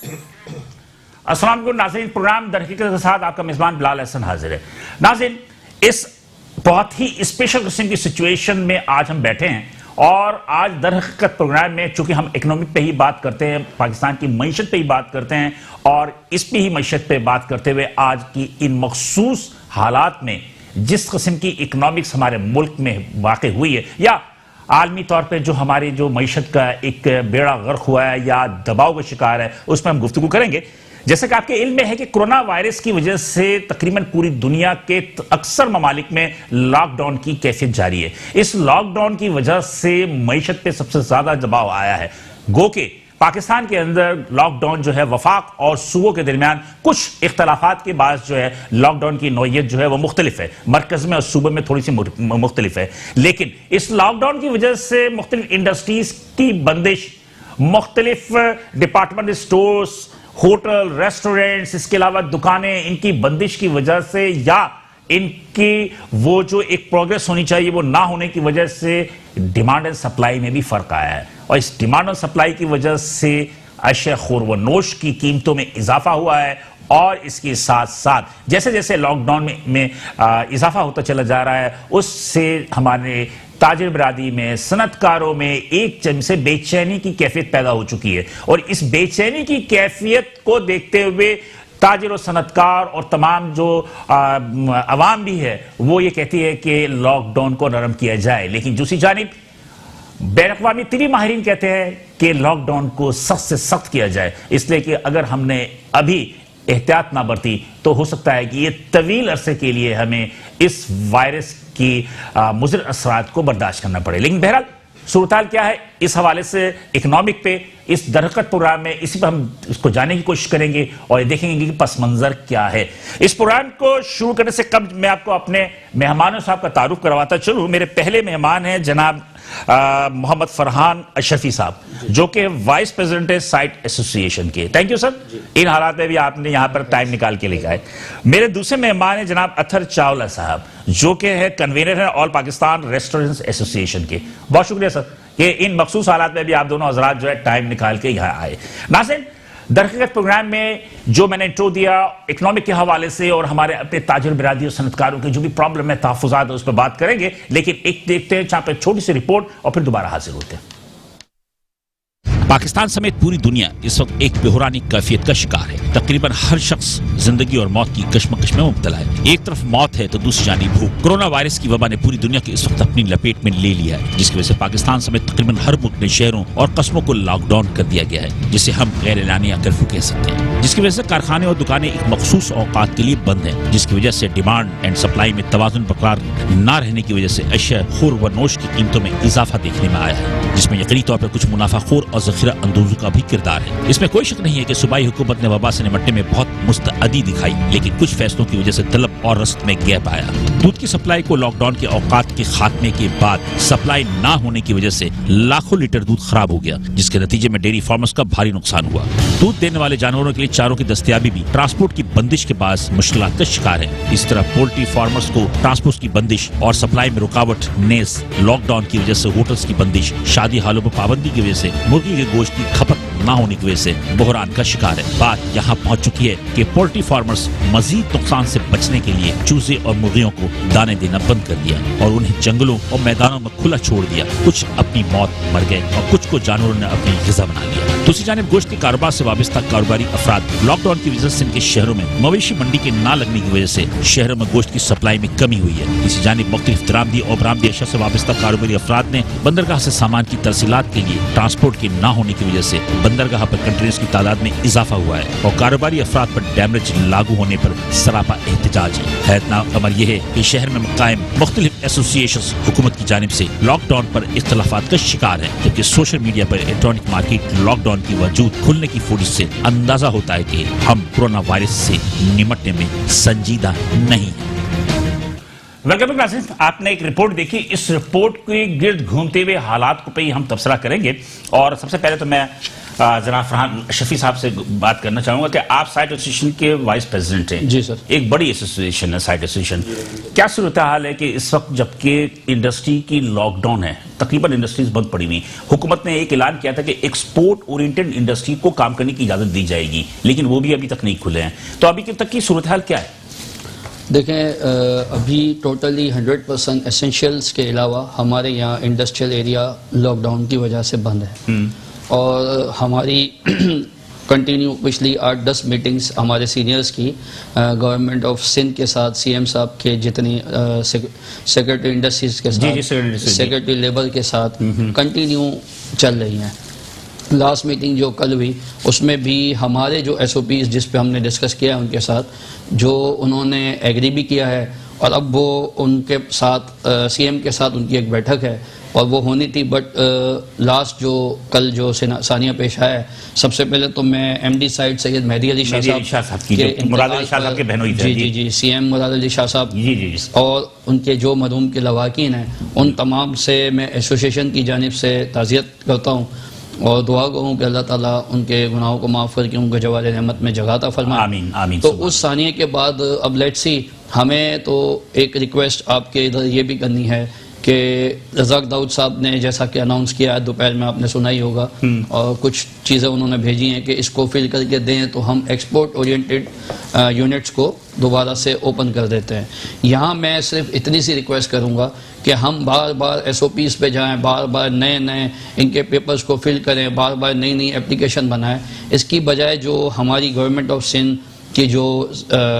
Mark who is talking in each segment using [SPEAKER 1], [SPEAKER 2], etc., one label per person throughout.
[SPEAKER 1] अस्सलाम वालेकुम नाज़रीन, प्रोग्राम दर हकीकत के साथ आपका मेजबान बिलाल हसन हाजिर है। नाज़रीन, इस बहुत ही स्पेशल किस्म की सिचुएशन में आज हम बैठे हैं और आज दर हकीकत प्रोग्राम में चूंकि हम इकोनॉमिक पे ही बात करते हैं, पाकिस्तान की मईशत पे ही बात करते हैं और इस पे ही मईशत पे बात करते हुए आज की इन मखसूस हालात में जिस किस्म की इकोनॉमिक्स हमारे मुल्क में वाक़ हुई है या आलमी तौर पे जो हमारी जो मईशत का एक बेड़ा गर्क हुआ है या दबाव का शिकार है, उस पर हम गुफ्तगू करेंगे। जैसे कि आपके इल्म में है कि कोरोना वायरस की वजह से तकरीबन पूरी दुनिया के अक्सर ममालिक में लॉकडाउन की कैफियत जारी है। इस लॉकडाउन की वजह से मईशत पे सबसे ज्यादा दबाव आया है। गो के पाकिस्तान के अंदर लॉकडाउन जो है वफाक और सूबों के दरमियान कुछ इख्तलाफात के बाद जो है लॉकडाउन की नौयत जो है वो मुख्तलिफ है, मरकज में और सूबे में थोड़ी सी मुख्तलिफ है। लेकिन इस लॉकडाउन की वजह से मुख्तलिफ इंडस्ट्रीज की बंदिश, मुख्तलिफ डिपार्टमेंटल स्टोर्स, होटल, रेस्टोरेंट्स, इसके अलावा दुकानें, इनकी बंदिश की वजह से या इनकी वो जो एक प्रोग्रेस होनी चाहिए वो ना होने की वजह से डिमांड एंड सप्लाई में भी फर्क आया है। और इस डिमांड और सप्लाई की वजह से अशिया खुर व नोश की कीमतों में इजाफा हुआ है और इसके साथ साथ जैसे जैसे लॉकडाउन में इजाफा होता चला जा रहा है, उससे हमारे ताजिर बरादरी में, सनतकारों में एक जम से बेचैनी की कैफियत पैदा हो चुकी है। और इस बेचैनी की कैफियत को देखते हुए ताजिर और सनतकार और तमाम जो अवाम भी है वो ये कहती है कि लॉकडाउन को नरम किया जाए। लेकिन दूसरी जानिब बैन-अक़वामी तरी माहिरीन कहते हैं कि लॉकडाउन को सख्त से सख्त किया जाए, इसलिए कि अगर हमने अभी एहतियात ना बरती तो हो सकता है कि ये तवील अरसे के लिए हमें इस वायरस की मुज़र असरात को बर्दाश्त करना पड़े। लेकिन बहरहाल सूरताल क्या है, इस हवाले से इकोनॉमिक पे इस दरअकत प्रोग्राम में इसी पर हम इसको जानने की कोशिश करेंगे और ये देखेंगे कि पस मंजर क्या है। इस प्रोग्राम को शुरू करने से कब मैं आपको अपने मेहमानों साहब का तारुफ करवाता चलूं। मेरे पहले मेहमान हैं जनाब मोहम्मद फरहान अशरफी साहब, जो कि वाइस प्रेसिडेंट है साइट एसोसिएशन के। थैंक यू सर, इन हालात में भी आपने यहाँ पर टाइम निकाल के लिखा है। मेरे दूसरे मेहमान हैं जनाब अथर चावला साहब, जो कि है कन्वीनर है ऑल पाकिस्तान रेस्टोरेंट्स एसोसिएशन के। बहुत शुक्रिया सर कि इन मखसूस हालात में भी आप दोनों हजरात जो है टाइम निकाल के यहाँ आए। नाज़रीन, दरअसल प्रोग्राम में जो मैंने इंट्रो दिया इकोनॉमिक के हवाले से और हमारे अपने ताजिर बिरादरी और सनतकारों की जो भी प्रॉब्लम है, तहफ़्फ़ुज़ात है, उस पर बात करेंगे। लेकिन एक देखते हैं जहाँ पे छोटी सी रिपोर्ट और फिर दोबारा हाजिर होते हैं। पाकिस्तान समेत पूरी दुनिया इस वक्त एक बेहुरानी कैफियत का शिकार है। तकरीबन हर शख्स जिंदगी और मौत की कश्मकश में मुब्तला है। एक तरफ मौत है तो दूसरी जानी भूख। कोरोना वायरस की वबा ने पूरी दुनिया को इस वक्त अपनी लपेट में ले लिया है, जिसकी वजह से पाकिस्तान समेत तकरीबन हर मुल्क में शहरों और कस्बों को लॉकडाउन कर दिया गया है, जिसे हम गैर एलानिया कर्फ्यू कह सकते हैं। जिसकी वजह से कारखाने और दुकानें एक मखसूस औकात के लिए बंद है, जिसकी वजह से डिमांड एंड सप्लाई में तवाजुन बरकरार न रहने की वजह से अशिया खुर व नोश की कीमतों में इजाफा देखने में आया है, जिसमें यकीनी तौर पर कुछ मुनाफाखोर और ज़ख़ीरा अंदोज़ों का भी किरदार है। इसमें कोई शक नहीं है कि सूबाई हुकूमत ने वबा से निपटने में बहुत मुस्तअदी दिखाई, लेकिन कुछ फैसलों की वजह से तलब और रसद में गैप आया। दूध की सप्लाई को लॉकडाउन के औकात के खात्मे के बाद सप्लाई ना होने की वजह से लाखों लीटर दूध खराब हो गया, जिसके नतीजे में डेयरी फार्मर्स का भारी नुकसान हुआ। दूध देने वाले जानवरों के लिए चारों की दस्तयाबी भी ट्रांसपोर्ट की बंदिश के बाद मुश्किलात का शिकार है। इस तरह पोल्ट्री फार्मर्स को ट्रांसपोर्ट की बंदिश और सप्लाई में रुकावट नेस, लॉकडाउन की वजह से होटल्स की बंदिश, शादी हालों पर पाबंदी की वजह से मुर्गी के गोश्त की खपत ना होने की वजह से बहरान का शिकार है। बात यहाँ पहुँच चुकी है कि पोल्ट्री फार्मर्स मजीद नुकसान से बचने के लिए चूजे और मुर्गियों को दाने देना बंद कर दिया और उन्हें जंगलों और मैदानों में खुला छोड़ दिया। कुछ अपनी मौत मर गए और कुछ को जानवरों ने अपनी ग़िज़ा बना लिया। दूसरी जानिब गोश्त के कारोबार से वाबस्ता कारोबारी अफराद लॉकडाउन की वजह से इनके शहरों में मवेशी मंडी के ना लगने की वजह से शहरों में गोश्त की सप्लाई में कमी हुई है। इसी जानिब मुख्तलिफ दरामदी और बरामदी अशया से वाबस्ता कारोबारी अफराद ने बंदरगाह से सामान की तरसीलात के लिए ट्रांसपोर्ट के ना होने की वजह से बंदरगाह पर कंटेनर्स की तादाद में इजाफा हुआ है और कारोबारी अफराद पर डैमेज लागू होने पर सरापा एहतजाज है। हैरतनाक अमर यह है कि शहर में कायम मुख्तलिफ एसोसिएशन हुकूमत की जानिब से लॉकडाउन पर इख्तलाफात का शिकार है, जबकि सोशल मीडिया पर इलेक्ट्रॉनिक मार्केट लॉकडाउन की वजूद खुलने की फुटेज से अंदाजा होता है कि हम कोरोना वायरस से निपटने में संजीदा नहीं है। वेलकम नाज़रीन, आपने एक रिपोर्ट देखी। इस रिपोर्ट के गिर्द घूमते हुए हालात को पे ही हम तबसरा करेंगे। और सबसे पहले तो मैं जनाब फरहान शफी साहब से बात करना चाहूंगा कि आप साइट एसोसिएशन के वाइस प्रेसिडेंट हैं।
[SPEAKER 2] जी सर।
[SPEAKER 1] एक बड़ी एसोसिएशन है साइट एसोसिएशन। क्या सूरत हाल है कि इस वक्त जबकि इंडस्ट्री की लॉकडाउन है, तकरीबन इंडस्ट्रीज बंद पड़ी हुई, हुकूमत ने एक ऐलान किया था कि एक्सपोर्ट ओरिएंटेड इंडस्ट्री को काम करने की इजाजत दी जाएगी, लेकिन वो भी अभी तक नहीं खुले हैं। तो अभी तक की सूरत हाल क्या है?
[SPEAKER 2] देखें, अभी टोटली 100% एसेंशियल्स के अलावा हमारे यहाँ इंडस्ट्रियल एरिया लॉकडाउन की वजह से बंद है। और हमारी कंटिन्यू पिछली 8-10 मीटिंग्स हमारे सीनियर्स की गवर्नमेंट ऑफ सिंध के साथ, सीएम साहब के जितनी सेक्रेटरी इंडस्ट्रीज के साथ, सेक्रेटरी लेबर के साथ कंटिन्यू चल रही हैं। लास्ट मीटिंग जो कल हुई उसमें भी हमारे जो एसओपीज जिस पे हमने डिस्कस किया है उनके साथ, जो उन्होंने एग्री भी किया है, और अब वो उनके साथ सीएम के साथ उनकी एक बैठक है और वो होनी थी। बट लास्ट जो कल जो सानिया पेश आया है, सबसे पहले तो मैं एमडी साइड सैयद मेहदी अली शाह साहब के
[SPEAKER 1] मुराद अली शाह साहब के बहनोई थे।
[SPEAKER 2] जी, सीएम मुराद अली शाह साहब और उनके जो मरहूम के लवाकिन हैं, उन तमाम से मैं एसोसिएशन की जानिब से ताज़ियत करता हूँ और दुआ कहूँ कि अल्लाह ताला उनके गुनाहों को माफ़ करके उनको जवाल रहमत में जगह अता फरमाए।
[SPEAKER 1] आमीन आमीन।
[SPEAKER 2] तो उस सानिये के बाद अब लेट्स सी, हमें तो एक रिक्वेस्ट आपके इधर ये भी करनी है कि रज़ाक दाऊद साहब ने जैसा कि अनाउंस किया है, दोपहर में आपने सुना ही होगा, और कुछ चीज़ें उन्होंने भेजी हैं कि इसको फिल करके दें तो हम एक्सपोर्ट ओरिएंटेड यूनिट्स को दोबारा से ओपन कर देते हैं। यहाँ मैं सिर्फ इतनी सी रिक्वेस्ट करूँगा कि हम बार बार एसओपीज़ पे जाएं, बार बार नए नए इनके पेपर्स को फिल करें, बार बार नई नई एप्लीकेशन बनाएं। इसकी बजाय जो हमारी गवर्नमेंट ऑफ सिंध कि जो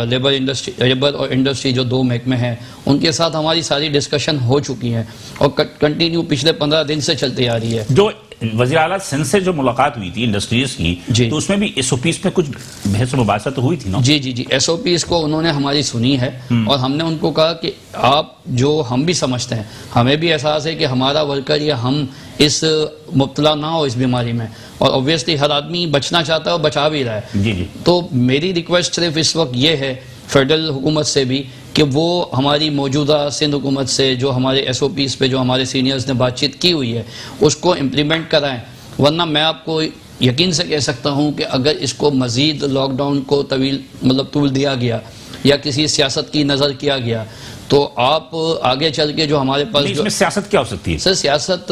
[SPEAKER 2] लेबर और इंडस्ट्री जो दो महकमे हैं, उनके साथ हमारी सारी डिस्कशन हो चुकी है और कंटिन्यू पिछले 15 दिन से चलती आ रही है।
[SPEAKER 1] जो वज़ीर आला सिंध से जो मुलाकात हुई थी इंडस्ट्रीज की, तो उसमें भी एसओपीज पे कुछ बहस मुबाहसा तो हुई थी ना? जी, एसओपीज को उन्होंने हमारी सुनी है और हमने उनको कहा कि आप जो हम भी समझते हैं, हमें भी एहसास है कि हमारा वर्कर या हम इस मुब्तला ना हो इस बीमारी में, और ऑब्वियसली हर आदमी बचना चाहता है और बचा भी रहा है। जी। तो मेरी रिक्वेस्ट सिर्फ इस वक्त ये है फेडरल हुकूमत से भी कि वो हमारी मौजूदा सिंध हुकूमत से जो हमारे एसओपीज़ पे जो हमारे सीनियर्स ने बातचीत की हुई है उसको इम्प्लीमेंट कराएं। वरना मैं आपको यकीन से कह सकता हूँ कि अगर इसको मज़ीद लॉकडाउन को तूल दिया गया या किसी सियासत की नज़र किया गया, तो आप आगे चल के जो हमारे पास इसमें सियासत क्या हो सकती है?
[SPEAKER 2] सर, सियासत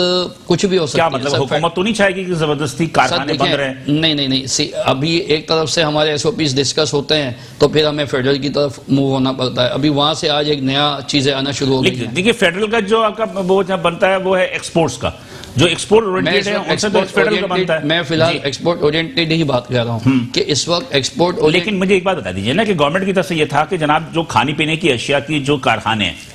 [SPEAKER 2] कुछ भी हो सकती है।
[SPEAKER 1] क्या मतलब हुकूमत तो नहीं चाहेगी कि जबरदस्ती कारखाने बंद रहे?
[SPEAKER 2] नहीं, अभी एक तरफ से हमारे एसओपीज डिस्कस होते हैं तो फिर हमें फेडरल की तरफ मूव होना पड़ता है। अभी वहां से आज एक नया चीजें आना शुरू हो गई है।
[SPEAKER 1] देखिए, फेडरल का जो आपका वो बनता है वो है एक्सपोर्ट्स का, जो एक्सपोर्ट ओरिएंटेड है उनसे तो फेडरल का बनता है।
[SPEAKER 2] मैं फिलहाल एक्सपोर्ट ओरिएंटेड ही बात कर रहा हूँ कि इस वक्त एक्सपोर्ट।
[SPEAKER 1] लेकिन मुझे एक बात बता दीजिए ना कि गवर्नमेंट की तरफ से ये था कि जनाब जो खाने पीने की अशिया की जो कारखाने हैं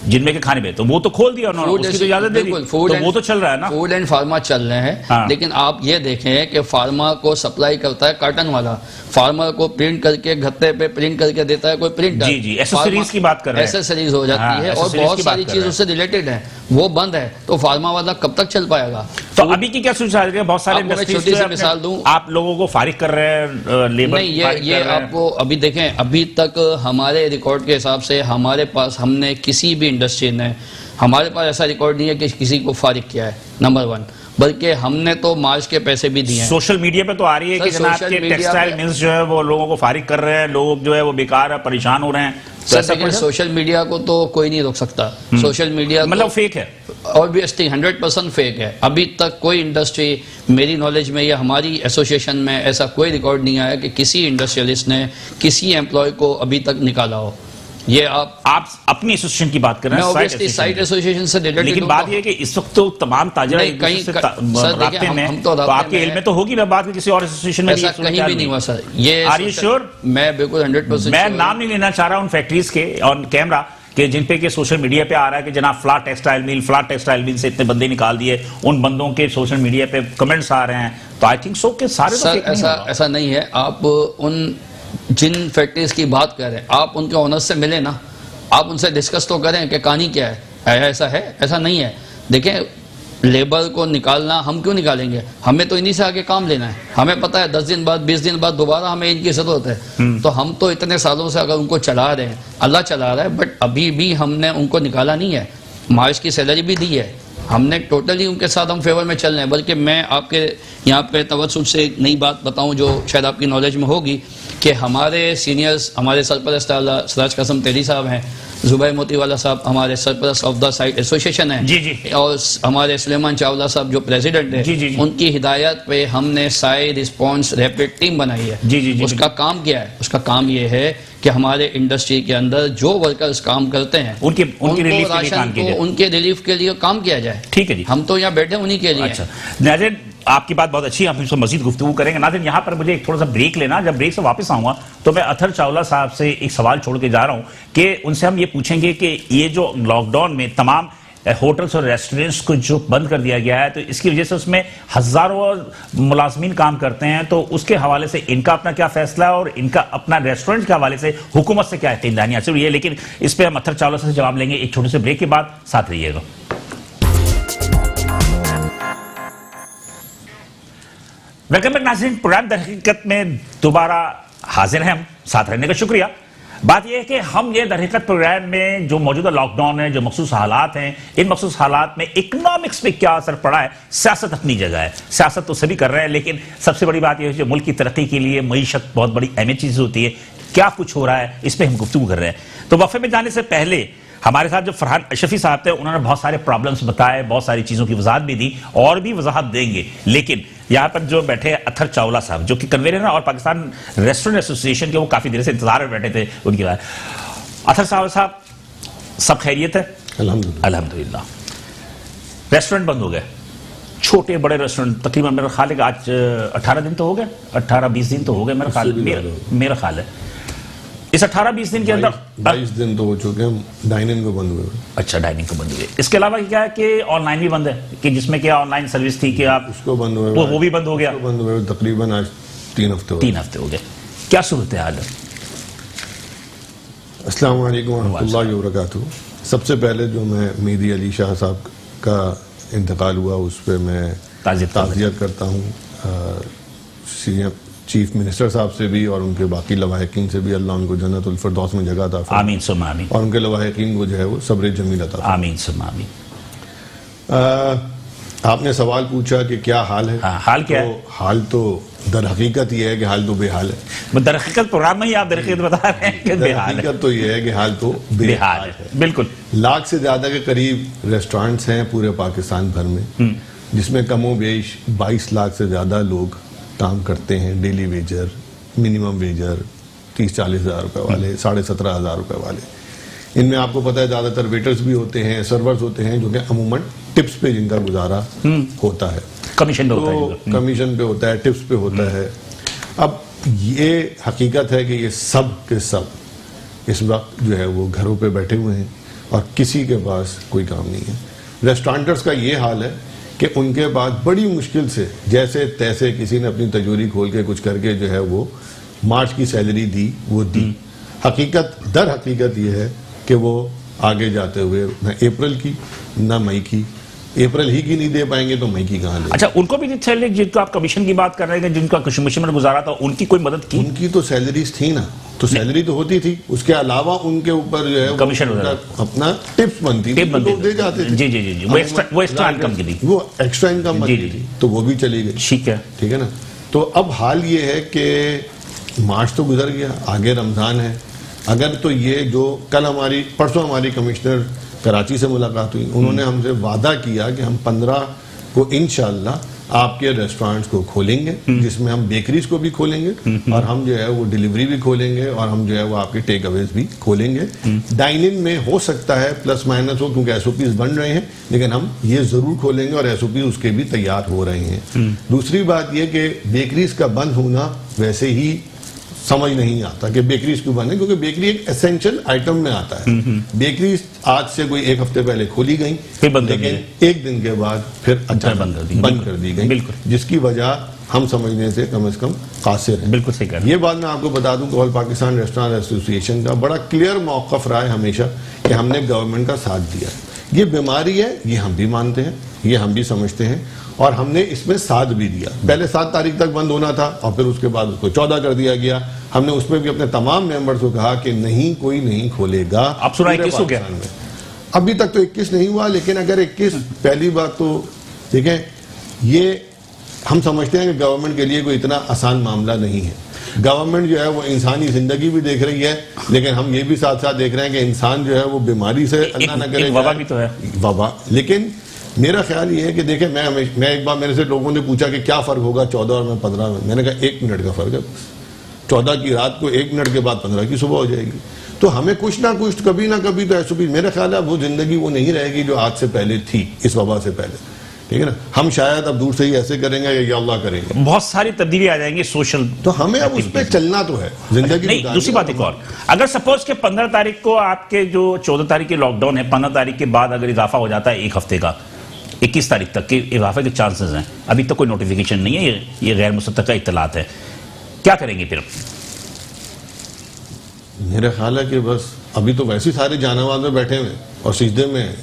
[SPEAKER 1] जिनमें के खाने पे, तो वो तो खोल दिया उन्होंने, उसकी तो इजाजत दे दी, तो वो तो चल रहा है ना।
[SPEAKER 2] फूड एंड फार्मा चल रहे हैं। हाँ। लेकिन आप ये देखें कि फार्मा को सप्लाई करता है कार्टन वाला, फार्मर को प्रिंट करके गत्ते पे प्रिंट करके देता है कोई प्रिंटर।
[SPEAKER 1] जी, एसेसरीज की बात कर रहे हैं।
[SPEAKER 2] एसेसरीज हो जाती है और बहुत सारी चीज उससे रिलेटेड है, वो बंद है, तो फार्मा वाला कब तक चल पाएगा?
[SPEAKER 1] तो अभी की क्या सूचना है? बहुत सारे
[SPEAKER 2] छोटी सी मिसाल दूं,
[SPEAKER 1] आप लोगों को फारिग कर रहे हैं लेबर।
[SPEAKER 2] नहीं, ये आपको अभी देखें, अभी तक हमारे रिकॉर्ड के हिसाब से हमारे पास, हमने किसी भी इंडस्ट्री ने, हमारे पास ऐसा रिकॉर्ड नहीं है कि किसी को फारिग किया है, नंबर 1। बल्कि हमने तो मार्च के पैसे भी दिए हैं।
[SPEAKER 1] सोशल मीडिया पे तो आ रही है कि जनाब के टेक्सटाइल मिल्स जो है वो लोगों को फारिग कर रहे हैं, लोग जो है वो बेकार है, परेशान हो रहे हैं।
[SPEAKER 2] तो सोशल मीडिया को तो कोई नहीं रोक सकता। सोशल मीडिया
[SPEAKER 1] मतलब फेक है,
[SPEAKER 2] ऑब्वियसली 100% फेक है। अभी तक कोई इंडस्ट्री, मेरी नॉलेज में या हमारी एसोसिएशन में ऐसा कोई रिकॉर्ड नहीं आया कि किसी इंडस्ट्रियलिस्ट ने किसी एम्प्लॉय को अभी तक निकाला हो। ये आप
[SPEAKER 1] अपनी एसोसिएशन की बात कर रहे हैं,
[SPEAKER 2] साइट एसोसिएशन से रिलेटेड।
[SPEAKER 1] लेकिन बात ये है कि इस वक्त तो तमाम ताजा रास्ते में तो आपके इल्म में तो होगी ना बात, किसी और एसोसिएशन में
[SPEAKER 2] ऐसा कहीं भी नहीं हुआ सर। ये
[SPEAKER 1] आर यू श्योर?
[SPEAKER 2] मैं बिल्कुल 100%।
[SPEAKER 1] मैं नाम नहीं लेना चाह रहा उन फैक्ट्रीज के ऑन कैमरा कि जिन पे के सोशल मीडिया पे आ रहा है कि जनाब फ्ला टेक्सटाइल मिल से इतने बंदे निकाल दिए, उन बंदों के सोशल मीडिया पे कमेंट्स आ रहे हैं। तो आई थिंक सो के सारे
[SPEAKER 2] सर ऐसा नहीं है। आप उन जिन फैक्ट्रीज की बात कर रहे हैं, आप उनके ओनर्स से मिले ना, आप उनसे डिस्कस तो करें कि कहानी क्या है, ऐसा है, ऐसा नहीं है। देखें, लेबर को निकालना, हम क्यों निकालेंगे? हमें तो इन्हीं से आगे काम लेना है। हमें पता है 10 दिन बाद 20 दिन बाद दोबारा हमें इनकी जरूरत है। तो हम तो इतने सालों से अगर उनको चला रहे हैं, अल्लाह चला रहा है, बट अभी भी हमने उनको निकाला नहीं है। मार्च की सैलरी भी दी है हमने, टोटली उनके साथ हम फेवर में चल रहे हैं। बल्कि मैं आपके यहाँ पे तवज्जुह से एक नई बात बताऊं जो शायद आपकी नॉलेज में होगी कि हमारे सीनियर्स, हमारे सरपरस्त आला सराज कसम तेली साहब हैं, जुबैर मोतीवाला साहब हमारे सरपरस्त ऑफ द साइट एसोसिएशन है,
[SPEAKER 1] जी जी,
[SPEAKER 2] और हमारे सुलेमान चावला साहब जो प्रेसिडेंट है,
[SPEAKER 1] जी जी,
[SPEAKER 2] उनकी हिदायत पे हमने साई रिस्पॉन्स रैपिड टीम बनाई है।
[SPEAKER 1] जी जी जी,
[SPEAKER 2] उसका काम क्या है? उसका काम ये है कि हमारे इंडस्ट्री के अंदर जो वर्कर्स काम करते हैं
[SPEAKER 1] उनकी रिलीफ के लिए काम
[SPEAKER 2] राशन
[SPEAKER 1] किया
[SPEAKER 2] को
[SPEAKER 1] जाए।
[SPEAKER 2] उनके रिलीफ के लिए काम किया जाए।
[SPEAKER 1] ठीक है जी,
[SPEAKER 2] हम तो यहाँ बैठे उन्हीं के लिए।
[SPEAKER 1] अच्छा नाज़रीन, आपकी बात बहुत अच्छी है, हम इसको मजीद गुफ्तगू करेंगे। नाज़रीन, यहाँ पर मुझे एक थोड़ा सा ब्रेक लेना, जब ब्रेक से वापस आऊंगा तो मैं अथर चावला साहब से एक सवाल छोड़ के जा रहा हूँ कि उनसे हम ये पूछेंगे कि ये जो लॉकडाउन में तमाम होटल्स और रेस्टोरेंट्स को जो बंद कर दिया गया है, तो इसकी वजह से उसमें हजारों मुलाजमीन काम करते हैं, तो उसके हवाले से इनका अपना क्या फैसला है और इनका अपना रेस्टोरेंट के हवाले से हुकूमत से क्या यकीनदानी हासिल हुई है। लेकिन इस पर हम अथर चावला से जवाब लेंगे एक छोटे से ब्रेक के बाद। साथ रहिएगा। वेलकम बैक नाज़रीन, प्रोग्राम दर हकीकत में दोबारा हाजिर हैं हम, साथ रहने का शुक्रिया। बात यह है कि हम ये दर हकीकत प्रोग्राम में जो मौजूदा लॉकडाउन है, जो मखसूस हालात हैं, इन मखसूस हालात में इकोनॉमिक्स पे क्या असर पड़ा है, सियासत अपनी जगह है, सियासत तो सभी कर रहे हैं, लेकिन सबसे बड़ी बात यह है कि मुल्क की तरक्की के लिए मईशत बहुत बड़ी अहमियत चीज़ होती है। क्या कुछ हो रहा है इस पर हम गुफ्तगू कर रहे हैं। तो वफ़े में जाने से पहले हमारे साथ जो फरहान अशरफी साहब थे, उन्होंने बहुत सारे प्रॉब्लम्स बताए, बहुत सारी चीज़ों की वजाहत भी दी और भी वजाहत देंगे। लेकिन यहाँ पर जो बैठे अथर चावला साहब जो कि कन्वीनर हैं और पाकिस्तान रेस्टोरेंट एसोसिएशन के, वो काफ़ी देर से इंतजार में बैठे थे उनकी बात। अथर साहब, सब खैरियत है? अल्हम्दुलिल्लाह। रेस्टोरेंट बंद हो गए, छोटे बड़े रेस्टोरेंट, तकरीबन मेरा ख्याल है कि आज 18 दिन तो हो गए, 18-20 दिन तो हो गए मेरा ख्याल है। इस 18-20 दिन के अंदर
[SPEAKER 3] 22 दिन तो हो चुके हैं डाइनिंग को बंद हुए।
[SPEAKER 1] अच्छा, डाइनिंग को बंद हुए। इसके अलावा क्या है कि ऑनलाइन भी बंद है, कि जिसमें क्या ऑनलाइन सर्विस थी कि आप
[SPEAKER 3] उसको बंद हुए,
[SPEAKER 1] वो भी बंद हो गया,
[SPEAKER 3] बंद हुए तकरीबन आज 3 हफ्ते हो गए।
[SPEAKER 1] क्या सूरत हाल है?
[SPEAKER 3] अस्सलाम वालेकुम रहमतुल्लाहि व बरकातुहू। सबसे पहले जो मैं मेहदी अली शाह साहब का इंतकाल हुआ उस पर मैं ताज़ियत करता हूँ। सीनियर चीफ मिनिस्टर साहब से भी और उनके बाकी लवाहिकीन से भी, अल्लाह उनको जन्नतुल फिरदौस में जगह अता फरमाए।
[SPEAKER 1] आमीन सुम्मा आमीन।
[SPEAKER 3] और उनके लवाहिकीन को जो है वो सब्र जमील अता फरमाए।
[SPEAKER 1] आमीन सुम्मा आमीन।
[SPEAKER 3] आपने सवाल पूछा कि क्या हाल है।
[SPEAKER 1] हाँ, हाल क्या है?
[SPEAKER 3] हाल तो दर हकीकत ये है कि हाल तो बेहाल है।
[SPEAKER 1] दर हकीकत प्रोग्राम में ही आप दर हकीकत बता रहे हैं कि बेहाल है।
[SPEAKER 3] तो ये है कि हाल तो बेहाल है।
[SPEAKER 1] बिल्कुल।
[SPEAKER 3] लाख से ज्यादा के करीब रेस्टोरेंट्स हैं पूरे पाकिस्तान भर में, जिसमें कमो बेश 22 लाख से ज्यादा लोग काम करते हैं। डेली वेजर, मिनिमम वेजर, 30-40 हज़ार रुपए वाले, 17,500 रुपए वाले। इनमें आपको पता है ज्यादातर वेटर्स भी होते हैं, सर्वर्स होते हैं, जो कि अमूमन टिप्स पे जिनका गुजारा होता है,
[SPEAKER 1] कमीशन पे
[SPEAKER 3] तो
[SPEAKER 1] होता है,
[SPEAKER 3] कमीशन पे होता है, टिप्स पे होता है। अब ये हकीकत है कि ये सब के सब इस वक्त जो है वो घरों पे बैठे हुए हैं और किसी के पास कोई काम नहीं है। रेस्टोरेंटर्स का ये हाल है कि उनके पास बड़ी मुश्किल से जैसे तैसे किसी ने अपनी तजूरी खोल के कुछ करके जो है वो मार्च की सैलरी दी, वो दी। हकीकत दर हकीकत ये है कि वो आगे जाते हुए न अप्रैल की न मई की, अप्रैल ही की नहीं दे पाएंगे तो मई की कहाँ दे।
[SPEAKER 1] अच्छा, उनको भी सैलरी, जिनको आप कमीशन की बात कर रहे हैं, जिनका कमीशन में गुजारा था, उनकी कोई मदद की?
[SPEAKER 3] उनकी तो सैलरीज थी ना, तो सैलरी तो होती थी, उसके अलावा उनके ऊपर जो है
[SPEAKER 1] कमीशन
[SPEAKER 3] अपना टिप्स बनती थी, लोग दे जाते थे।
[SPEAKER 1] जी जी जी, वो एक्स्ट्रा इनकम की थी,
[SPEAKER 3] वो एक्स्ट्रा इनकम बनती थी, तो वो भी चली गई।
[SPEAKER 1] ठीक है
[SPEAKER 3] ना। तो अब हाल ये है कि मार्च तो गुजर गया, आगे रमजान है। अगर तो ये जो परसों हमारी कमिश्नर कराची से मुलाकात हुई, उन्होंने हमसे वादा किया कि हम 15 को इंशाल्लाह आपके रेस्टोरेंट्स को खोलेंगे, जिसमें हम बेकरीज को भी खोलेंगे और हम जो है वो डिलीवरी भी खोलेंगे और हम जो है वो आपके टेक अवेज भी खोलेंगे। डाइनिंग में हो सकता है प्लस माइनस हो, क्योंकि एसओपीज बन रहे हैं, लेकिन हम ये जरूर खोलेंगे और एसओपी उसके भी तैयार हो रहे हैं। दूसरी बात यह कि बेकरीज का बंद होना वैसे ही समझ नहीं आता कि बेकरीज क्यों बंद है, क्योंकि बेकरी एक एसेंशियल आइटम में आता है। बेकरी आज से कोई 1 हफ्ते पहले खोली गई,
[SPEAKER 1] फिर बंद,
[SPEAKER 3] लेकिन 1 दिन के बाद फिर अचानक बंद कर दी गई, जिसकी वजह हम समझने से कम कासिर है।
[SPEAKER 1] बिल्कुल सही कहा।
[SPEAKER 3] ये बात मैं आपको बता दूं कि ऑल पाकिस्तान रेस्टोरेंट एसोसिएशन का बड़ा क्लियर मौक़िफ़ रहा है हमेशा कि हमने गवर्नमेंट का साथ दिया। ये बीमारी है, ये हम भी मानते हैं, ये हम भी समझते हैं, और हमने इसमें साथ भी दिया। पहले 7 तारीख तक बंद होना था और फिर उसके बाद उसको 14 कर दिया गया। हमने उसमें भी अपने तमाम मेंबर्स को कहा कि नहीं, कोई नहीं खोलेगा।
[SPEAKER 1] अब सुना 21 हो गया,
[SPEAKER 3] अभी तक तो 21 नहीं हुआ, लेकिन अगर 21, पहली बात तो ठीक है, ये हम समझते हैं कि गवर्नमेंट के लिए कोई इतना आसान मामला नहीं है। गवर्नमेंट जो है वो इंसानी जिंदगी भी देख रही है, लेकिन हम ये भी साथ साथ देख रहे हैं कि इंसान जो है वो बीमारी से अल्लाह न करे,
[SPEAKER 1] वबा भी तो है,
[SPEAKER 3] वबा। लेकिन मेरा ख्याल ये है कि देखें, मैं एक बार मेरे से लोगों ने पूछा कि क्या फ़र्क होगा 14 और 15 में, मैंने कहा 1 मिनट का फ़र्क है। 14 की रात को 1 मिनट के बाद 15 की सुबह हो जाएगी। तो हमें कुछ ना कुछ कभी ना कभी तो ऐसा भी, मेरा ख्याल है वो ज़िंदगी वो नहीं रहेगी जो आज से पहले थी, इस वबा से पहले, ठीक है ना। हम शायद अब दूर से ही ऐसे करेंगे या अल्लाह करेंगे,
[SPEAKER 1] बहुत सारी तब्दीली आ जाएंगी सोशल,
[SPEAKER 3] तो हमें अब उस पर चलना तो है जिंदगी।
[SPEAKER 1] नहीं, दूसरी बात एक और, अगर सपोज के 15 तारीख को आपके जो 14 तारीख के लॉकडाउन है, 15 तारीख के बाद अगर इजाफा हो जाता है 1 हफ्ते का, 21 तारीख तक के इजाफे के चांसेस हैं, अभी तक कोई नोटिफिकेशन नहीं है, ये गैर मुसद्दक़ा इत्तलात है, क्या करेंगे फिर?
[SPEAKER 3] मेरा ख्याल है कि बस अभी तो वैसे ही सारे जानवाज में बैठे हुए और सिजदे में,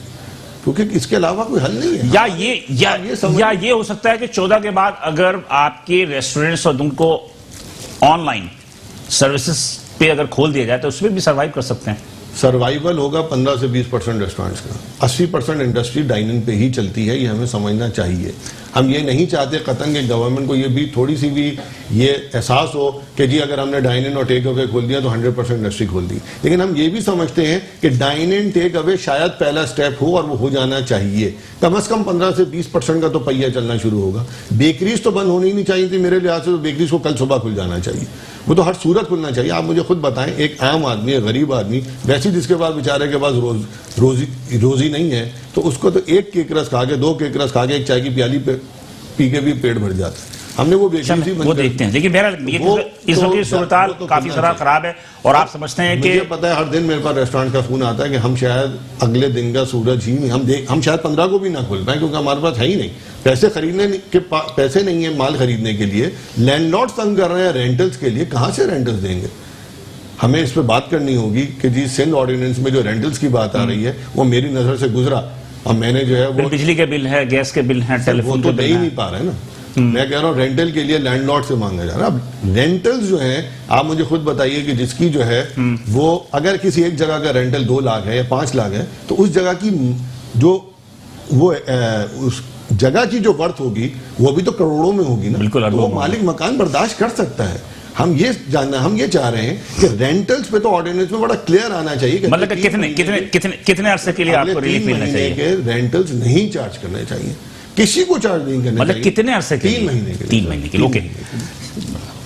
[SPEAKER 3] क्योंकि इसके अलावा कोई हल नहीं है।
[SPEAKER 1] या ये हो सकता है कि 14 के बाद अगर आपके रेस्टोरेंट्स और उनको ऑनलाइन सर्विसेज पे अगर खोल दिया जाए तो उसमें भी सर्वाइव कर सकते हैं।
[SPEAKER 3] सर्वाइवल होगा 15 से 20% रेस्टोरेंट्स का, 80% इंडस्ट्री डाइनिंग पे ही चलती है, ये हमें समझना चाहिए। हम ये नहीं चाहते कतन के गवर्नमेंट को ये भी थोड़ी सी भी ये एहसास हो कि जी अगर हमने डाइन इन और टेक अवे खोल दिया तो 100% इंडस्ट्री खोल दी। लेकिन हम ये भी समझते हैं कि डाइन इन टेक अवे शायद पहला स्टेप हो और वो हो जाना चाहिए। कम से कम 15 से 20% का तो पहिया चलना शुरू होगा। बेकरीज तो बंद होनी ही नहीं चाहिए थी मेरे लिहाज से, तो बेकरीज को कल सुबह खुल जाना चाहिए, वो तो हर सूरत खुलना चाहिए। आप मुझे खुद बताएं, एक आम आदमी, एक गरीब आदमी, वैसे जिसके पास बेचारे के पास रोजी नहीं है, तो उसको तो 1 केक रस खा के, 2 केक रस खा के, एक चाय की प्याली पी के भी पेट भर जाता है। हमने वो
[SPEAKER 1] वो देखते हैं, लेकिन बहरहाल इस वक्त की सूरत काफी ज़्यादा खराब है। और आप समझते हैं कि
[SPEAKER 3] मुझे पता है हर दिन मेरे पास रेस्टोरेंट का फोन आता है कि हम शायद अगले दिन का सूरज ही हम शायद 15 को भी ना खोल पाए, क्योंकि हमारे पास है ही नहीं पैसे खरीदने के, पैसे नहीं है माल खरीदने के लिए। लैंडलॉर्ड्स तंग कर रहे हैं रेंटल्स के लिए, कहाँ से रेंटल्स देंगे? हमें इस पर बात करनी होगी कि जी सिंध ऑर्डिनेंस में जो रेंटल्स की बात आ रही है वो मेरी नजर से गुजरा, और मैंने जो है वो
[SPEAKER 1] बिजली के बिल है, गैस के बिल है, टेलीफोन
[SPEAKER 3] तो दे ही नहीं पा रहे ना। मैं कह रहा हूँ रेंटल के लिए लैंडलॉर्ड से मांगा जा रहा है। अब रेंटल्स जो हैं, आप मुझे खुद बताइए कि जिसकी जो है वो अगर किसी एक जगह का रेंटल 2 लाख है या 5 लाख है, तो उस जगह की जो वो उस जगह की जो वर्थ होगी वो भी तो करोड़ों में होगी ना।
[SPEAKER 1] बिल्कुल,
[SPEAKER 3] तो वो मालिक मकान बर्दाश्त कर सकता है। हम ये चाह रहे हैं कि रेंटल्स पे तो ऑर्डिनेंस में बड़ा क्लियर आना चाहिए कि
[SPEAKER 1] मतलब कितने अरसे के लिए आपको रिलीफ मिलना चाहिए,
[SPEAKER 3] रेंटल्स नहीं चार्ज करने चाहिए, किसी को चार्ज नहीं करना
[SPEAKER 1] मतलब कितने अरसे के लिए?
[SPEAKER 3] 3 महीने के लिए।
[SPEAKER 1] ओके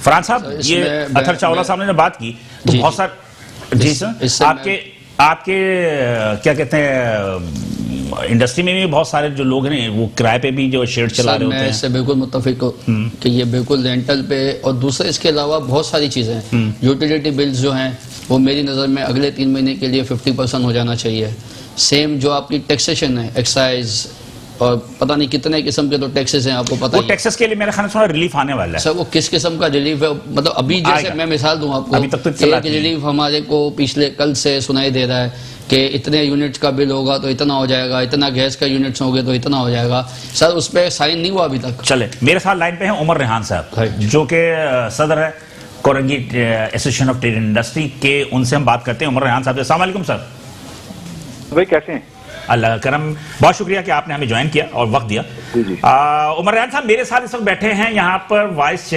[SPEAKER 1] फरहान साहब, ये अतर चावला साहब ने बात की तो बहुत सारे जी सर आपके क्या कहते हैं इंडस्ट्री में भी बहुत सारे जो लोग हैं वो किराए पे भी जो शेड चला रहे होते हैं।
[SPEAKER 2] इससे बिल्कुल मुत्तफिक हो कि ये बिल्कुल रेंटल पे, और दूसरे इसके अलावा बहुत सारी चीजें हैं। यूटिलिटी बिल्स जो हैं वो मेरी नज़र में अगले 3 महीने के लिए 50% हो जाना चाहिए। सेम जो आपकी टैक्सेशन है, एक्साइज और पता नहीं कितने किस्म के तो टैक्सेस हैं, आपको पता है।
[SPEAKER 1] टैक्सेस के लिए मेरे ख्याल से थोड़ा रिलीफ आने वाला है
[SPEAKER 2] सर। वो किस किस्म का रिलीफ है? मतलब अभी जैसे मैं मिसाल दूं आपको,
[SPEAKER 1] अभी तक तो एक
[SPEAKER 2] रिलीफ हमारे को पिछले कल से सुनाई दे रहा है कि इतने यूनिट्स का बिल होगा तो इतना हो जाएगा, इतना गैस का यूनिट्स होंगे तो इतना हो जाएगा। सर उस पर साइन नहीं हुआ अभी तक।
[SPEAKER 1] चले, मेरे साथ लाइन पे हैं उमर रेहान साहब जो कि सदर है Korangi association of trade industry के। उनसे हम बात करते हैं। उमर रेहान साहब, अस्सलाम वालेकुम सर।
[SPEAKER 4] भाई कैसे हैं?
[SPEAKER 1] अल्लाह करम, बहुत शुक्रिया कि आपने हमें ज्वाइन किया और वक्त दिया। उमर रेहान साहब मेरे साथ इस वक्त बैठे हैं यहाँ पर वाइस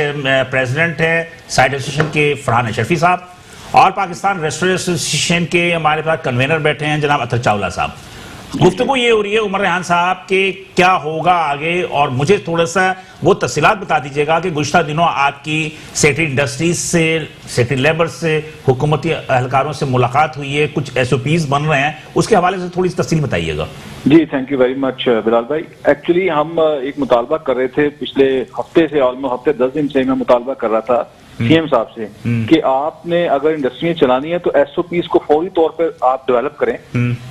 [SPEAKER 1] प्रेसिडेंट है साइड एसोसिएशन के फरहान अशरफी साहब, और पाकिस्तान रेस्टोरेंट एसोसिएशन के हमारे पास कन्वेनर बैठे हैं जनाब अतर चावला साहब। गुफ्तगू ये हो रही है उमर रेहान साहब के क्या होगा आगे, और मुझे थोड़ा सा वो तफसीलात बता दीजिएगा कि गुज़श्ता दिनों आपकी सेक्रेटरी इंडस्ट्रीज से, सेक्रेटरी लेबर से, हुकूमती एहलकारों से मुलाकात हुई है, कुछ SOPs बन रहे हैं, उसके हवाले से थोड़ी सी तफसील बताइएगा।
[SPEAKER 4] जी thank you very much Bilal भाई। एक्चुअली हम एक मुतालबा कर रहे थे पिछले हफ्ते से, ऑलमोस्ट हफ्ते 10 दिन से मैं मुतालबा कर रहा था सीएम साहब से कि आपने अगर इंडस्ट्री चलानी है तो SOPs को फौरी तौर पर आप डेवलप करें,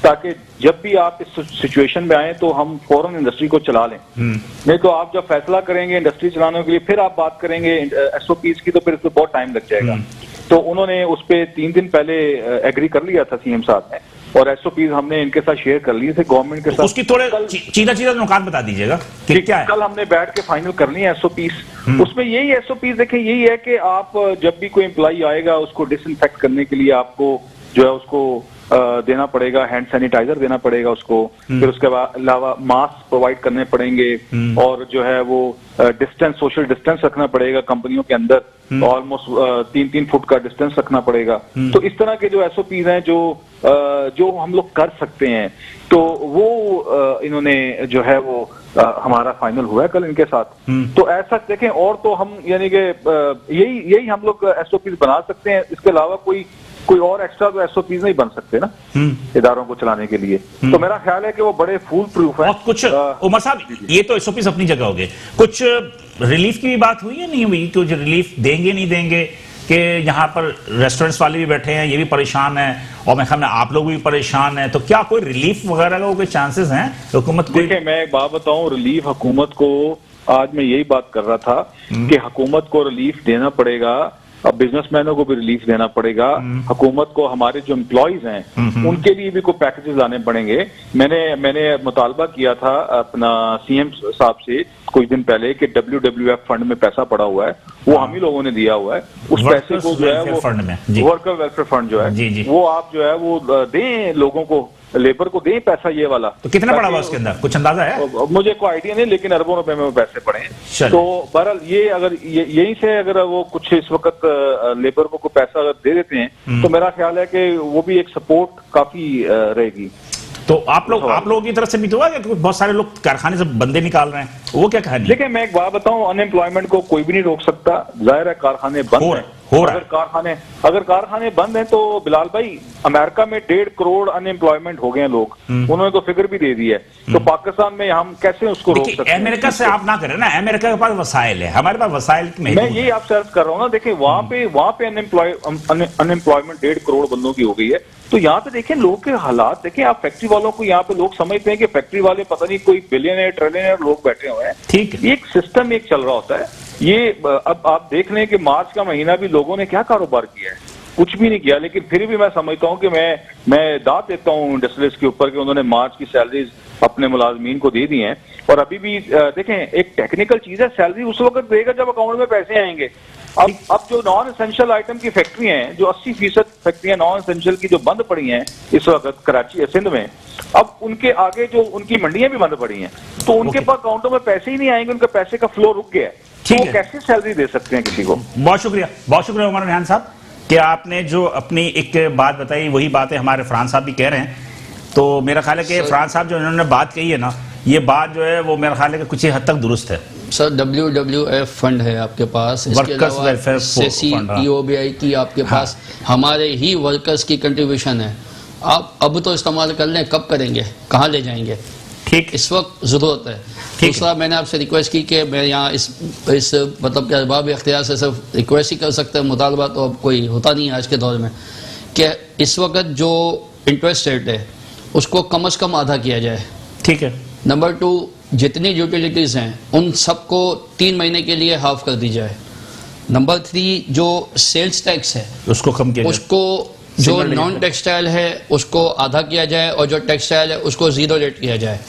[SPEAKER 4] ताकि जब भी आप इस सिचुएशन में आए तो हम फौरन इंडस्ट्री को चला लें। नहीं तो आप जब फैसला करेंगे इंडस्ट्री चलाने के लिए, फिर आप बात करेंगे SOPs की, तो फिर उसमें बहुत टाइम लग जाएगा। तो उन्होंने उस पर 3 दिन पहले एग्री कर लिया था सीएम साहब ने। और एसओपीज हमने इनके साथ शेयर कर लिए थे गवर्नमेंट के साथ।
[SPEAKER 1] उसकी थोड़े चीजा नुकात बता दीजिएगा कि क्या है।
[SPEAKER 4] कल हमने बैठ के फाइनल कर लिए एसओपीज। उसमें यही एसओपीज देखें, यही है कि आप जब भी कोई एम्प्लॉई आएगा उसको डिसइंफेक्ट करने के लिए आपको जो है उसको देना पड़ेगा, हैंड सैनिटाइजर देना पड़ेगा उसको, फिर उसके अलावा मास्क प्रोवाइड करने पड़ेंगे, और जो है वो डिस्टेंस, सोशल डिस्टेंस रखना पड़ेगा कंपनियों के अंदर, ऑलमोस्ट 3-3 फुट का डिस्टेंस रखना पड़ेगा। तो इस तरह के जो एसओपीज हैं जो हम लोग कर सकते हैं, तो वो इन्होंने जो है वो हमारा फाइनल हुआ है कल इनके साथ। तो ऐसा देखें, और तो हम यानी कि यही हम लोग एसओपीज बना सकते हैं। इसके अलावा कोई और एक्स्ट्रा तो एसओपीज नहीं बन सकते ना इदारों को चलाने के लिए। तो मेरा ख्याल है कि वो बड़े फूल प्रूफ है।
[SPEAKER 1] और कुछ उमर साहब, ये तो एसओपीज अपनी जगह हो गए, कुछ रिलीफ की भी बात हुई है नहीं हुई? कुछ रिलीफ देंगे नहीं देंगे? कि यहाँ पर रेस्टोरेंट्स वाले भी बैठे हैं, ये भी परेशान है, और मैं ख्याल में आप लोग भी परेशान हैं, तो क्या कोई रिलीफ वगैरह का कोई चांसेस हैं हुकूमत को?
[SPEAKER 4] देखिए, मैं एक बात बताऊं, रिलीफ हुकूमत को, आज मैं यही बात कर रहा था कि हुकूमत को रिलीफ देना पड़ेगा, अब बिजनेसमैनों को भी रिलीफ देना पड़ेगा, हुकूमत को हमारे जो एम्प्लॉयज हैं उनके लिए भी कोई पैकेजेस लाने पड़ेंगे। मैंने मुतालबा किया था अपना सीएम साहब से कुछ दिन पहले कि WWF फंड में पैसा पड़ा हुआ है, वो हम ही लोगों ने दिया हुआ है। उस पैसे को जो है वो वर्कर वेलफेयर फंड जो है वो आप जो है वो दें लोगों को, लेबर को दें पैसा ये वाला।
[SPEAKER 1] तो कितना पड़ा हुआ उसके अंदर, कुछ अंदाजा है?
[SPEAKER 4] मुझे कोई आइडिया नहीं, लेकिन अरबों रुपए में वो पैसे पड़े हैं। तो बहरहाल ये अगर यहीं से अगर वो कुछ इस वक्त लेबर को पैसा अगर दे देते हैं तो मेरा ख्याल है कि वो भी एक सपोर्ट काफी रहेगी।
[SPEAKER 1] तो आप लोगों की तरफ से भी तो हुआ कि बहुत सारे लोग कारखाने से बंदे निकाल रहे हैं, वो क्या कहानी?
[SPEAKER 4] देखिए, मैं एक बात बताऊं, अनएम्प्लॉयमेंट को कोई भी नहीं रोक सकता। जाहिर है कारखाने बंद हैं, अगर कारखाने बंद हैं तो बिलाल भाई, अमेरिका में 1.5 करोड़ अनएम्प्लॉयमेंट हो गए हैं लोग, उन्होंने तो फिगर भी दे दी है। तो पाकिस्तान में हम कैसे उसको रोक सकते हैं?
[SPEAKER 1] अमेरिका से आप ना करें ना, अमेरिका के पास वसाइल है, हमारे पास वसाइल
[SPEAKER 4] मैं यही आपसे अर्ज कर रहा हूँ ना। देखिए, वहां पे अनएम्प्लॉयमेंट 1.5 करोड़ बंदों की हो गई है। तो यहाँ पे देखें लोग के हालात, देखें आप फैक्ट्री वालों को, यहाँ पे लोग समझते हैं कि फैक्ट्री वाले पता नहीं कोई बिलियनर ट्रिलियनर लोग बैठे हुए हैं।
[SPEAKER 1] ठीक है,
[SPEAKER 4] एक सिस्टम एक चल रहा होता है ये। अब आप देख लें कि मार्च का महीना भी लोगों ने क्या कारोबार किया है, कुछ भी नहीं किया। लेकिन फिर भी मैं समझता हूँ कि मैं दाद देता हूँ इंडस्ट्रियलिस्ट के ऊपर कि उन्होंने मार्च की सैलरीज अपने मुलाजमीन को दे दी हैं। और अभी भी देखें, एक टेक्निकल चीज है, सैलरी उस वक्त देगा जब अकाउंट में पैसे आएंगे। अब जो नॉन एसेंशियल आइटम की फैक्ट्री हैं, जो 80% फैक्ट्रियां नॉन एसेंशियल की जो बंद पड़ी हैं इस वक्त कराची सिंध में, अब उनके आगे जो उनकी मंडियां भी बंद पड़ी हैं, तो उनके पास अकाउंटों में पैसे ही नहीं आएंगे, उनके पैसे का फ्लो रुक गया है। तो वो कैसे सैलरी दे सकते हैं किसी को?
[SPEAKER 1] बहुत शुक्रिया उमर रेहान साहब कि आपने जो अपनी एक बात बताई, वही बातें हमारे फरहान साहब भी कह रहे हैं। तो मेरा ख्याल है कि फरहान साहब जो इन्होंने बात कही है ना, ये बात जो है वो मेरा ख्याल है कि कुछ हद तक दुरुस्त है।
[SPEAKER 2] सर, WWF फंड है आपके पास,
[SPEAKER 1] वर्कर्स वेलफेयर फंड,
[SPEAKER 2] EOBI की आपके पास, हमारे ही वर्कर्स की कंट्रीब्यूशन है। आप अब तो इस्तेमाल कर लें, कब करेंगे, कहाँ ले जाएंगे?
[SPEAKER 1] ठीक,
[SPEAKER 2] इस वक्त जरूरत है। दूसरा, मैंने आपसे रिक्वेस्ट की कि मैं यहाँ इस मतलब के अरबाब इख्तियार से सिर्फ रिक्वेस्ट ही कर सकते हैं, मुतालबा तो अब कोई होता नहीं है आज के दौर में, कि इस वक्त जो इंटरेस्ट रेट है उसको कम से कम आधा किया जाए।
[SPEAKER 1] ठीक है।
[SPEAKER 2] नंबर 2, जितनी यूटिलिटीज हैं उन सबको 3 महीने के लिए हाफ कर दी जाए। नंबर 3, जो सेल्स टैक्स है
[SPEAKER 1] उसको कम किया जाए,
[SPEAKER 2] उसको जो नॉन टेक्सटाइल है उसको आधा किया जाए, और जो टेक्सटाइल है उसको 0 रेट किया जाए।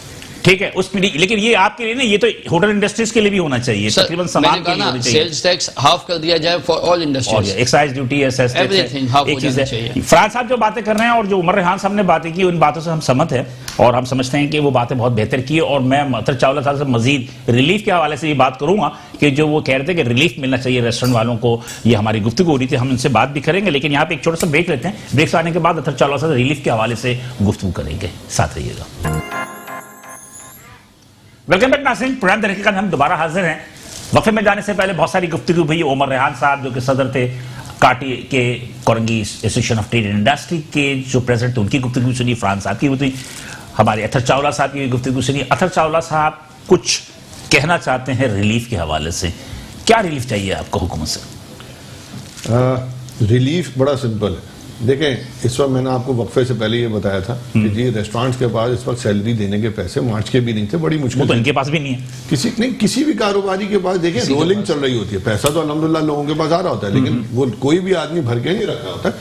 [SPEAKER 1] ठीक है, उसमें लेकिन ये आपके लिए ना, ये तो होटल इंडस्ट्रीज के लिए भी होना चाहिए, तकरीबन समान के लिए होना चाहिए।
[SPEAKER 2] सेल्स टैक्स हाफ कर दिया जाए for all industries,
[SPEAKER 1] excise duty, SS,
[SPEAKER 2] everything half हो जाना चाहिए।
[SPEAKER 1] फरहान साहब जो बातें कर रहे हैं और जो उमर रेहान साहब ने बातें की, उन बातों से हम सहमत हैं और हम समझते हैं कि वो बातें बहुत बेहतर की। और मैं अतर चावला साहब से मजीद रिलीफ के हवाले से ये बात करूंगा कि जो वो कह रहे थे कि रिलीफ मिलना चाहिए रेस्टोरेंट वालों को, ये हमारी गुफ्तगू हो रही थी, हम उनसे बात भी करेंगे। लेकिन यहाँ पे एक छोटा सा ब्रेक लेते हैं, ब्रेक से आने के बाद अतर चावला साहब रिलीफ के हवाले से गुफ्तगू करेंगे, साथ रहिएगा। वेलकम बैक नाज़रीन, प्रोग्राम द हकीकत हम दोबारा हाजिर हैं। वक्फे में जाने से पहले बहुत सारी गुफ्तगू हुई। उमर रेहान साहब जो कि सदर थे काटी के Korangi association of trade and industry के जो प्रेसिडेंट थे, उनकी गुफ्तगू सुनी, फरहान साहब की हुई, हमारे अतर चावला साहब की गुफ्तगू सुनी। अतर चावला साहब कुछ कहना चाहते हैं रिलीफ के हवाले से, क्या रिलीफ चाहिए आपको हुकूमत से?
[SPEAKER 3] रिलीफ बड़ा सिंपल है। देखें, इस वक्त मैंने आपको वक्फे से पहले ये बताया था कि जी रेस्टोरेंट्स के पास इस वक्त सैलरी देने के पैसे मार्च के भी नहीं थे, बड़ी मुश्किल,
[SPEAKER 1] तो इनके पास भी नहीं है,
[SPEAKER 3] किसी भी कारोबारी के पास। देखिए, रोलिंग चल रही होती है, पैसा तो अल्हम्दुलिल्लाह लोगों के पास आ रहा होता है, लेकिन वो कोई भी आदमी भर के नहीं रख रहा होता।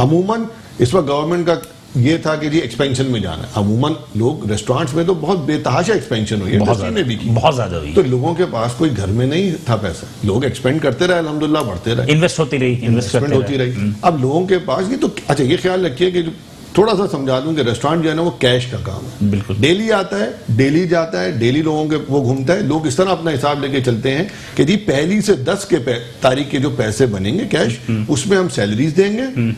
[SPEAKER 3] अमूमन इस वक्त गवर्नमेंट का ये था कि जी एक्सपेंशन में जाना है। अमूमन लोग रेस्टोरेंट्स में तो बहुत बेतहाशा एक्सपेंशन हुई है,
[SPEAKER 1] बहुत
[SPEAKER 3] इंडस्ट्री ने भी की,
[SPEAKER 1] बहुत ज्यादा हुई,
[SPEAKER 3] तो लोगों के पास कोई घर में नहीं था पैसा, लोग एक्सपेंड करते रहे, अल्हम्दुलिल्लाह बढ़ते रहे,
[SPEAKER 1] इन्वेस्ट होती रही,
[SPEAKER 3] इन्वेस्टमेंट होती रही। अब लोगों के पास ये तो अच्छा, ये ख्याल रखिए कि थोड़ा सा समझा दूं कि रेस्टोरेंट जो है ना वो कैश का काम है,
[SPEAKER 1] बिल्कुल
[SPEAKER 3] डेली आता है, डेली जाता है, डेली लोगों के वो घूमता है। लोग इस तरह अपना हिसाब लेके चलते हैं कि जी 1 से 10 के तारीख के जो पैसे बनेंगे कैश, उसमें हम सैलरीज देंगे,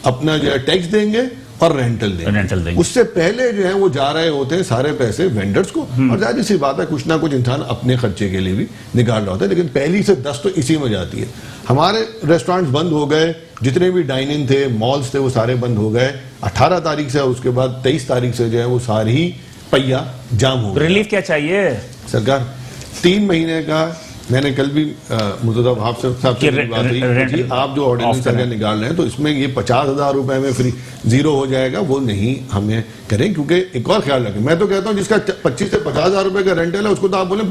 [SPEAKER 3] अपना जो है टैक्स देंगे और रेंटल देंगे। उससे पहले जो है वो जा रहे होते हैं सारे पैसे वेंडर्स को, और जाहिर सी बात है कुछ ना कुछ इंसान अपने खर्चे के लिए भी निकाल रहा होता है, लेकिन 1 से 10 तो इसी में जाती है। हमारे रेस्टोरेंट्स बंद हो गए, जितने भी डाइन इन थे, मॉल्स थे, वो सारे बंद हो गए 18 तारीख से, और उसके बाद 23 तारीख से जो है वो सारी ही पहिया जाम हो गया।
[SPEAKER 1] रिलीफ क्या चाहिए
[SPEAKER 3] सरकार? 3 महीने का, मैंने कल भी मुर्तजा वहाब साहब से बात हुई कि आप जो ऑर्डिनेंस अगर निकाल रहे हैं तो इसमें ये 50,000 रुपए में फ्री जीरो हो जाएगा, वो नहीं हमें करें। क्योंकि एक और ख्याल रखें, मैं तो कहता हूं जिसका 25 से 50,000 रुपए का रेंटल है उसको तो आप बोले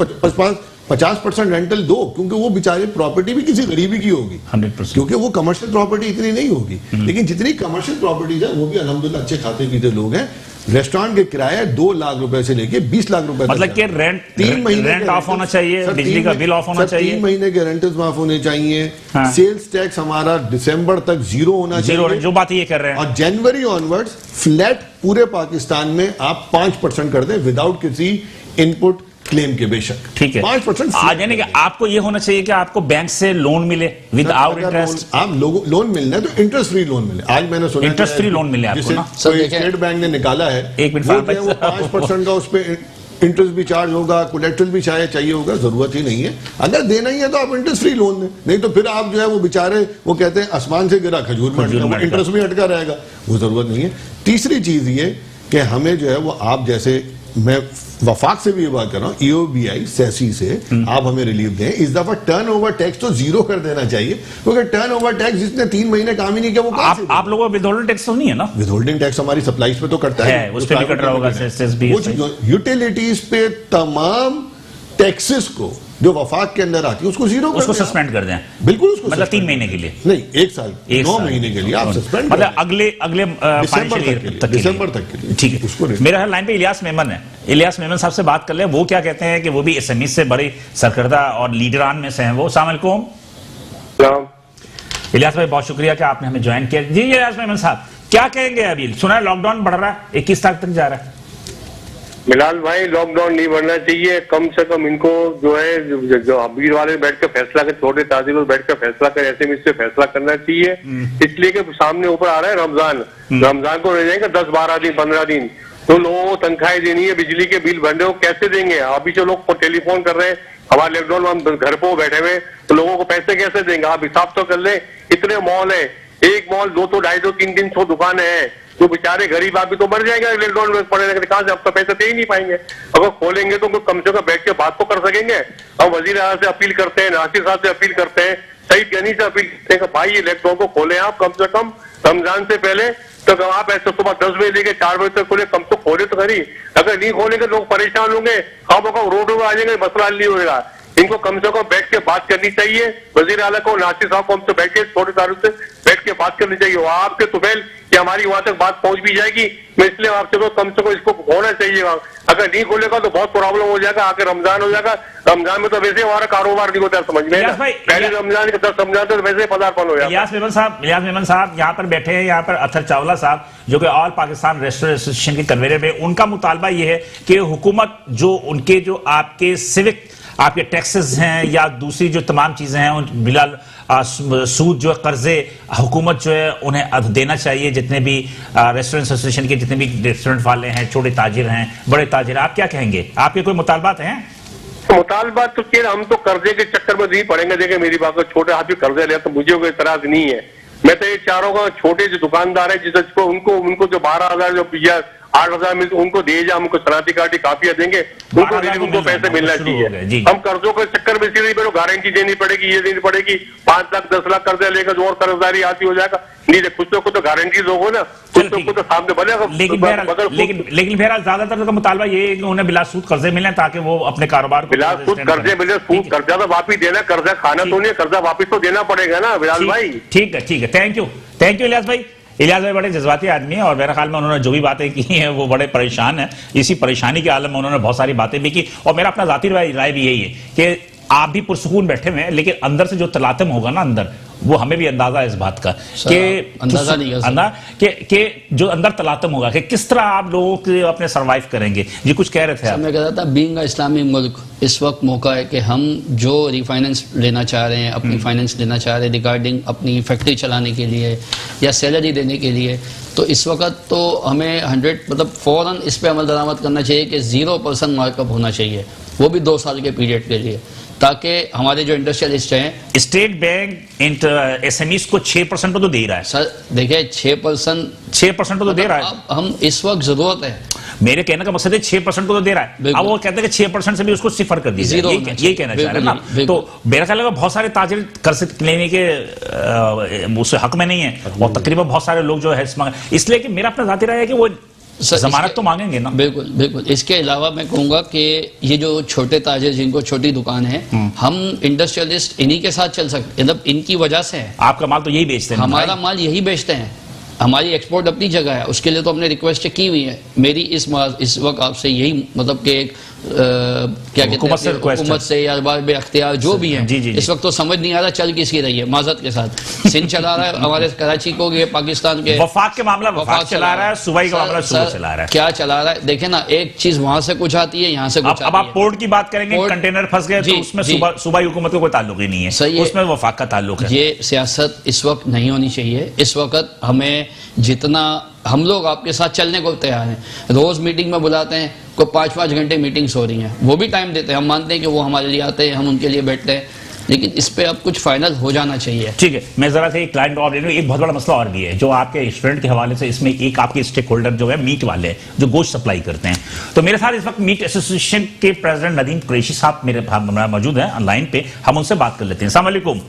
[SPEAKER 3] 50% रेंटल दो, क्योंकि वो बेचारे प्रॉपर्टी भी किसी गरीबी की होगी
[SPEAKER 1] 100%,
[SPEAKER 3] क्योंकि वो कमर्शियल प्रॉपर्टी इतनी नहीं होगी। लेकिन जितनी कमर्शियल प्रॉपर्टीज है वो भी अल्हम्दुलिल्लाह अच्छे खाते पीते लोग हैं। रेस्टोरेंट के किराए 2 लाख रुपए से लेके 20 लाख रुपए,
[SPEAKER 1] मतलब कि रेंट
[SPEAKER 3] 3 महीने
[SPEAKER 1] रेंट ऑफ होना चाहिए, बिजली का बिल ऑफ होना चाहिए,
[SPEAKER 3] 3 महीने के रेंटल्स माफ होने चाहिए,
[SPEAKER 1] हाँ।
[SPEAKER 3] सेल्स टैक्स हमारा दिसंबर तक 0 होना चाहिए,
[SPEAKER 1] जो बात ये कर रहे हैं,
[SPEAKER 3] और जनवरी ऑनवर्ड्स फ्लैट पूरे पाकिस्तान में आप 5% कर दें विदाउट किसी इनपुट क्लेम के, बेशक
[SPEAKER 1] ठीक है
[SPEAKER 3] 5%।
[SPEAKER 1] आज यानी कि आपको ये होना चाहिए कि आपको बैंक से लोन मिले विदाउट इंटरेस्ट।
[SPEAKER 3] आप लोगों लोन मिलना है तो इंटरेस्ट फ्री लोन मिले। आज मैंने सुना
[SPEAKER 1] इंटरेस्ट फ्री लोन मिले आपको ना,
[SPEAKER 3] स्टेट बैंक ने निकाला है,
[SPEAKER 1] एक मिनट,
[SPEAKER 3] वो 5% का उस पर इंटरेस्ट भी चार्ज होगा, कोलेट्रल भी शायद चाहिए होगा, जरूरत ही नहीं है। अगर देना ही है तो आप इंटरेस्ट फ्री लोन दें, नहीं तो फिर आप जो है वो बेचारे वो कहते हैं आसमान से गिरा खजूर में अटका, इंटरेस्ट भी अटका रहेगा, वो जरूरत नहीं है। तीसरी चीज ये कि हमें जो है वो आप जैसे, मैं वफाक से भी ये बात कर रहा हूँ, EOBI सेसी से आप हमें रिलीफ दें। इस दफा टर्नओवर टैक्स तो 0 कर देना चाहिए, क्योंकि टर्नओवर टैक्स जिसने 3 महीने काम ही नहीं किया वो
[SPEAKER 1] आप लोगों को विदहोल्डिंग टैक्स तो नहीं है ना?
[SPEAKER 3] विदहोल्डिंग टैक्स हमारी सप्लाईज पे तो करता है,
[SPEAKER 1] उस पे भी कट रहा होगा,
[SPEAKER 3] यूटिलिटीज पे तमाम टैक्सेस को जो वफाक के अंदर आती है उसको 0
[SPEAKER 1] उसको सस्पेंड कर दें,
[SPEAKER 3] बिल्कुल उसको,
[SPEAKER 1] मतलब 3 महीने के लिए
[SPEAKER 3] नहीं, 1 साल 9 महीने के लिए आप सस्पेंड,
[SPEAKER 1] मतलब अगले फाइनेंशियल ईयर
[SPEAKER 3] दिसंबर तक के लिए।
[SPEAKER 1] ठीक है,
[SPEAKER 3] उसको
[SPEAKER 1] मेरा लाइन पे इलियास मेमन है, इलियास मेमन साहब से बात कर ले, वो क्या कहते हैं कि वो भी SME से बड़े सरकर्दा और लीडरान में से हैं वो। अस्सलाम वालेकुम इलियास भाई, बहुत शुक्रिया कि आपने हमें ज्वाइन किया। जी इलियास मेमन साहब क्या कहेंगे? अभी सुना है लॉकडाउन बढ़ रहा है, 21 तारीख तक जा रहा है।
[SPEAKER 5] बिलाल भाई, लॉकडाउन नहीं बढ़ना चाहिए, कम से कम इनको जो है जो अमीर वाले बैठ कर फैसला कर, छोटे ताजिर में बैठ कर फैसला कर, ऐसे में इससे फैसला करना चाहिए, इसलिए कि सामने ऊपर आ रहा है रमजान, रमजान को रह जाएंगे 10-12 दिन 15 दिन, तो लोगों को तनख्वाहें देनी है, बिजली के बिल भरने हो कैसे देंगे? अभी जो लोग टेलीफोन कर रहे हैं, हमारे लॉकडाउन में हम घर पे बैठे हुए, तो लोगों को पैसे कैसे देंगे? आप हिसाब तो कर ले, इतने मॉल है, एक मॉल 200, 250, 300 दुकानें हैं, जो बेचारे गरीब आदमी तो मर जाएंगे लॉकडाउन में पड़े रहेंगे, कहां से आपका पैसा दे ही नहीं पाएंगे। अगर खोलेंगे तो कम से कम बैठ के बात तो कर सकेंगे। हम वजीर आला से अपील करते हैं, नासिर साहब से अपील करते हैं, सईद गनी से अपील करते हैं कि भाई ये लॉकडाउन को खोले आप कम से कम रमजान से पहले, तो आप ऐसे सुबह 10 बजे लेके 4 बजे तक खोले, कम तो खोले तो खरी। अगर नहीं खोलेंगे लोग परेशान होंगे, हम रोडों में आ जाएंगे, मसला हल नहीं होगा। इनको कम से कम बैठ के बात करनी चाहिए, वजीर आला को, नासिर साहब को हमसे बैठ के छोटे तारुफ से बैठ के बात करनी चाहिए। आपके तुफैल कि हमारी वहां तक बात पहुंच भी जाएगी, मैं इसलिए आपसे तो कम से कम इसको होना चाहिए। अगर नहीं खोलेगा तो बहुत प्रॉब्लम हो जाएगा, आके रमजान हो जाएगा, रमजान में तो वैसे हमारा कारोबार नहीं होता, समझ में पहले रमजान के 10 रमजान तो वैसे पदार्पण हो जाएगा।
[SPEAKER 1] इलियास मेमन साहब यहाँ पर बैठे हैं, यहाँ पर अथर चावला साहब जो कि ऑल पाकिस्तान रेस्टोरेंट एसोसिएशन के कन्वीनर में, उनका मुतालबा ये है कि हुकूमत जो उनके जो आपके सिविक आपके टैक्सेस हैं या दूसरी जो तमाम चीजें हैं उन बिलाल सूद जो कर्जे हुकूमत जो है उन्हें देना चाहिए, जितने भी रेस्टोरेंट एसोसिएशन के जितने भी रेस्टोरेंट वाले हैं, छोटे ताजिर हैं, बड़े ताजिर, आप क्या कहेंगे? आपके कोई मुतालबात हैं?
[SPEAKER 5] मुतालबात तो क्या, हम तो कर्जे के चक्कर में नहीं पड़ेंगे। देखिए मेरी बात, छोटे आदमी कर्जे ले तो मुझे कोई इतराज नहीं है। मैं तो ये चारों का छोटे जो दुकानदार है जिसको उनको जो 12,000 जो या 8,000 मिलते उनको दिए जाए, हमको शनाती काटी काफियां देंगे, उनको पैसे मिलना चाहिए। हम कर्जों के चक्कर में सीधे गारंटी देनी पड़ेगी, ये देनी पड़ेगी, 5 लाख 10 लाख कर्जा लेकर जो और कर्जदारी आती हो जाएगा। नहीं, कुछ तो गारंटी दोगे ना, कुछ तो सामने बनेगा।
[SPEAKER 1] लेकिन बहरहाल ज्यादातर का मुतालबा ये है कि उन्हें बिला सूद कर्जे मिले ताकि वो अपने कारोबार को
[SPEAKER 5] बिला सूद कर्जे मिले। सूद कर्जा तो वापिस देना, कर्जा खाना तो नहीं, कर्जा वापिस तो देना पड़ेगा ना बिलाल भाई।
[SPEAKER 1] ठीक है, थैंक यू इलियास भाई। इलियास भाई बड़े जज्बाती आदमी है और मेरे ख्याल में उन्होंने जो भी बातें की हैं वो बड़े परेशान है। इसी परेशानी के आलम में उन्होंने बहुत सारी बातें भी की और मेरा अपना जाती राय भी यही है कि आप भी पुरसुकून बैठे हुए हैं, लेकिन अंदर से जो तलातम होगा ना अंदर, वो हमें भी अंदाजा है इस बात का कि
[SPEAKER 2] अंदाजा नहीं है
[SPEAKER 1] कि जो अंदर तलातम होगा कि किस तरह आप लोगों के अपने सर्वाइव करेंगे। जी कुछ कह रहे थे आप?
[SPEAKER 2] मैं कह रहा था बीइंग अ इस्लामी मुल्क इस वक्त मौका है कि हम जो रिफाइनेंस लेना चाह रहे हैं, अपनी फाइनेंस लेना चाह रहे हैं रिगार्डिंग अपनी फैक्ट्री चलाने के लिए या सैलरी देने के लिए, तो इस वक्त तो हमें 100 मतलब फौरन इस पे अमल दरामद करना चाहिए कि 0% मार्कअप होना चाहिए, वो भी 2 साल के पीरियड के लिए, ताकि हमारे जो इंडस्ट्रियलिस्ट हैं।
[SPEAKER 1] स्टेट बैंक एसएमईज को 6% तो दे ही रहा है
[SPEAKER 2] सर देखिए 6%
[SPEAKER 1] तो दे रहा है।
[SPEAKER 2] अब हम इस वक्त जरूरत है,
[SPEAKER 1] मेरे कहने का मकसद है 6% को तो दे रहा है। अब वो कहते हैं कि 6% से भी उसको सिफर कर दीजिए, ये कहना चाह रहे हैं ना। तो मेरा ख्याल है बहुत सारे ताजिर कर्ज लेने के उससे हक में नहीं है और तकरीबन बहुत सारे लोग जो है इसलिए कि मेरा अपना जाती रहा है कि वो जमानत तो मांगेंगे ना।
[SPEAKER 2] बिल्कुल बिल्कुल। इसके अलावा मैं कहूंगा कि ये जो छोटे ताजिर जिनको छोटी दुकान है, हम इंडस्ट्रियलिस्ट इन्हीं के साथ चल सकते, मतलब इनकी वजह से है।
[SPEAKER 1] आपका माल तो यही बेचते हैं?
[SPEAKER 2] हमारा माल यही बेचते हैं, हमारी एक्सपोर्ट अपनी जगह है, उसके लिए तो हमने रिक्वेस्ट की हुई है। मेरी इस वक्त आपसे यही मतलब कि क्या कहते हैं हुकूमत से या अरबाब अख्तियार जो भी है, इस वक्त तो समझ नहीं आ रहा चल किसकी रही है। माजरत के साथ सिंध चला रहा है हमारे कराची को, ये पाकिस्तान के
[SPEAKER 1] वफाक के मामला वफाक चला रहा है, सूबाई का मामला सूबा चला रहा है।
[SPEAKER 2] क्या चला रहा है देखे ना, एक चीज वहां से कुछ आती है, यहाँ से कुछ।
[SPEAKER 1] अब आप पोर्ट की बात करेंगे, कंटेनर फंस गए तो उसमें सूबाई हुकूमत को कोई ताल्लुक ही नहीं है, उसमें वफाक का ताल्लुक है।
[SPEAKER 2] ये सियासत इस वक्त नहीं होनी चाहिए। इस वक्त हमें जितना हम लोग आपके साथ चलने को तैयार हैं, रोज मीटिंग में बुलाते हैं, कोई 5-5 घंटे मीटिंग्स हो रही हैं, वो भी टाइम देते हैं, हम मानते हैं कि वो हमारे लिए आते हैं, हम उनके लिए बैठते हैं, लेकिन इस पे अब कुछ फाइनल हो जाना चाहिए।
[SPEAKER 1] ठीक है, मैं जरा से एक क्लाइंट और एक बहुत बड़ा मसला और भी है जो आपके स्टूडेंट के हवाले से, इसमें एक आपके स्टेक होल्डर जो है मीट वाले जो गोश्त सप्लाई करते हैं। तो मेरे साथ इस वक्त मीट एसोसिएशन के प्रेसिडेंट नदीम कुरैशी साहब मेरे मौजूद हैं ऑनलाइन पे, हम उनसे बात कर लेते हैं। अस्सलाम वालेकुम।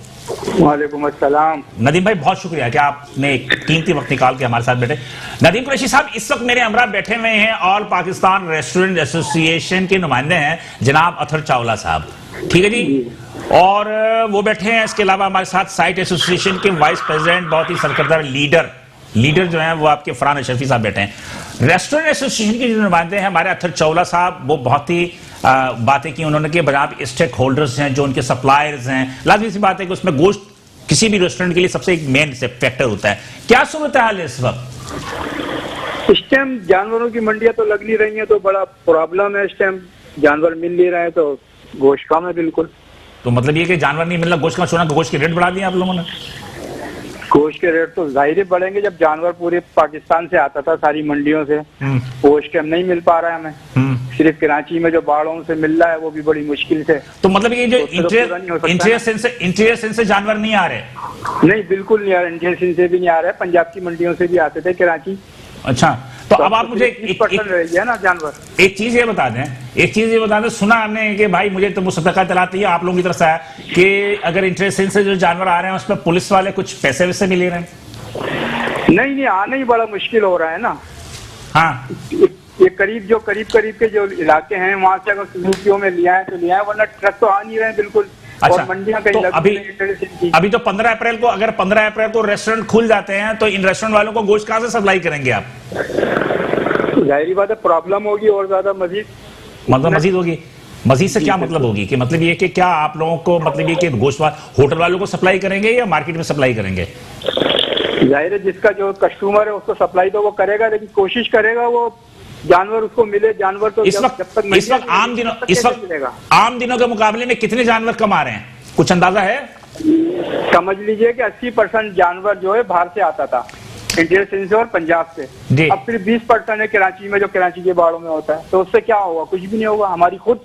[SPEAKER 6] वालेकुम अस्सलाम।
[SPEAKER 1] नदीम भाई बहुत शुक्रिया कि आपने एक कीमती वक्त निकाल के हमारे साथ बैठे। नदीम कुरैशी साहब इस वक्त मेरे हमरा बैठे हुए हैं ऑल पाकिस्तान रेस्टोरेंट एसोसिएशन के नुमाइंदे हैं जनाब अथर चावला साहब, ठीक है जी, और वो बैठे हैं। इसके अलावा हमारे साथ साइट एसोसिएशन के वाइस प्रेसिडेंट, बहुत ही सरकर्दार लीडर जो हैं वो आपके फरहान अशरफी साहब बैठे हैं। रेस्टोरेंट एसोसिएशन के जो नुमाइंदे हैं हमारे अथर चावला साहब, वो बहुत ही बातें की उन्होंने कि आप स्टेक होल्डर्स हैं जो उनके सप्लायर्स हैं, लाजमी सी बात है कि उसमें गोश्त किसी भी रेस्टोरेंट के लिए सबसे एक मेन फैक्टर होता है। क्या सूरत हाल है इस वक्त?
[SPEAKER 6] इस टाइम जानवरों की मंडियां तो लग नहीं रही हैं, तो बड़ा प्रॉब्लम है। इस टाइम जानवर मिल नहीं रहे हैं तो गोश्त कम है बिल्कुल।
[SPEAKER 1] तो मतलब ये कि जानवर नहीं मिलना, गोश्त का सोना, गोश्त के रेट बढ़ा दिए आप लोगों ने?
[SPEAKER 6] गोश्त के रेट तो जाहिर ही बढ़ेंगे, जब जानवर पूरे पाकिस्तान से आता था सारी मंडियों से, गोश्त के हम नहीं मिल पा रहा है हमें, सिर्फ कराची में जो बाड़ों से मिल रहा है वो भी बड़ी मुश्किल से।
[SPEAKER 1] तो मतलब ये जो इंटीरियर से जानवर नहीं आ रहे?
[SPEAKER 6] नहीं बिल्कुल नहीं आ रहे, इंटीरियर से भी नहीं आ रहे, पंजाब की मंडियों से भी आते थे कराची।
[SPEAKER 1] अच्छा, तो अब आप मुझे
[SPEAKER 6] रही है ना जानवर।
[SPEAKER 1] एक चीज ये बता दें, सुना हमने कि भाई मुझे तो मुसद्दका तलाती है आप लोगों की तरफ से आया कि अगर इंटरेस्ट से जो जानवर आ रहे हैं उसमें पुलिस वाले कुछ पैसे वैसे भी ले रहे हैं?
[SPEAKER 6] नहीं, आना ही बड़ा मुश्किल हो रहा है ना।
[SPEAKER 1] हाँ,
[SPEAKER 6] ये करीब के जो इलाके हैं वहां से अगर यूपीओ में लिया है तो लिया है, वरना ट्रक तो आ नहीं रहे हैं बिल्कुल।
[SPEAKER 1] अच्छा,
[SPEAKER 6] और मंडियां कहीं
[SPEAKER 1] तो अभी तो 15 अप्रैल को, अगर 15 अप्रैल को रेस्टोरेंट खुल जाते हैं तो इन रेस्टोरेंट वालों को गोश्त कहां से सप्लाई करेंगे आप?
[SPEAKER 6] जाहिर बात है प्रॉब्लम होगी और ज्यादा
[SPEAKER 1] मजीद होगी। मजीद से क्या मतलब होगी कि मतलब ये कि क्या आप लोगों को मतलब ये कि गोश्त होटल वालों को सप्लाई करेंगे या मार्केट में सप्लाई करेंगे?
[SPEAKER 6] जाहिर है जिसका जो कस्टमर है उसको सप्लाई तो वो करेगा, लेकिन कोशिश करेगा वो जानवर उसको मिले। जानवर तो
[SPEAKER 1] इस वक्त आम दिनों के मुकाबले में कितने जानवर कम आ रहे हैं, कुछ अंदाजा है?
[SPEAKER 6] समझ लीजिए कि 80% जानवर जो है बाहर से आता था, इंडिया से और पंजाब से। अब सिर्फ 20% है कराची में, जो कराची के बाड़ों में होता है। तो उससे क्या होगा? कुछ भी नहीं होगा। हमारी खुद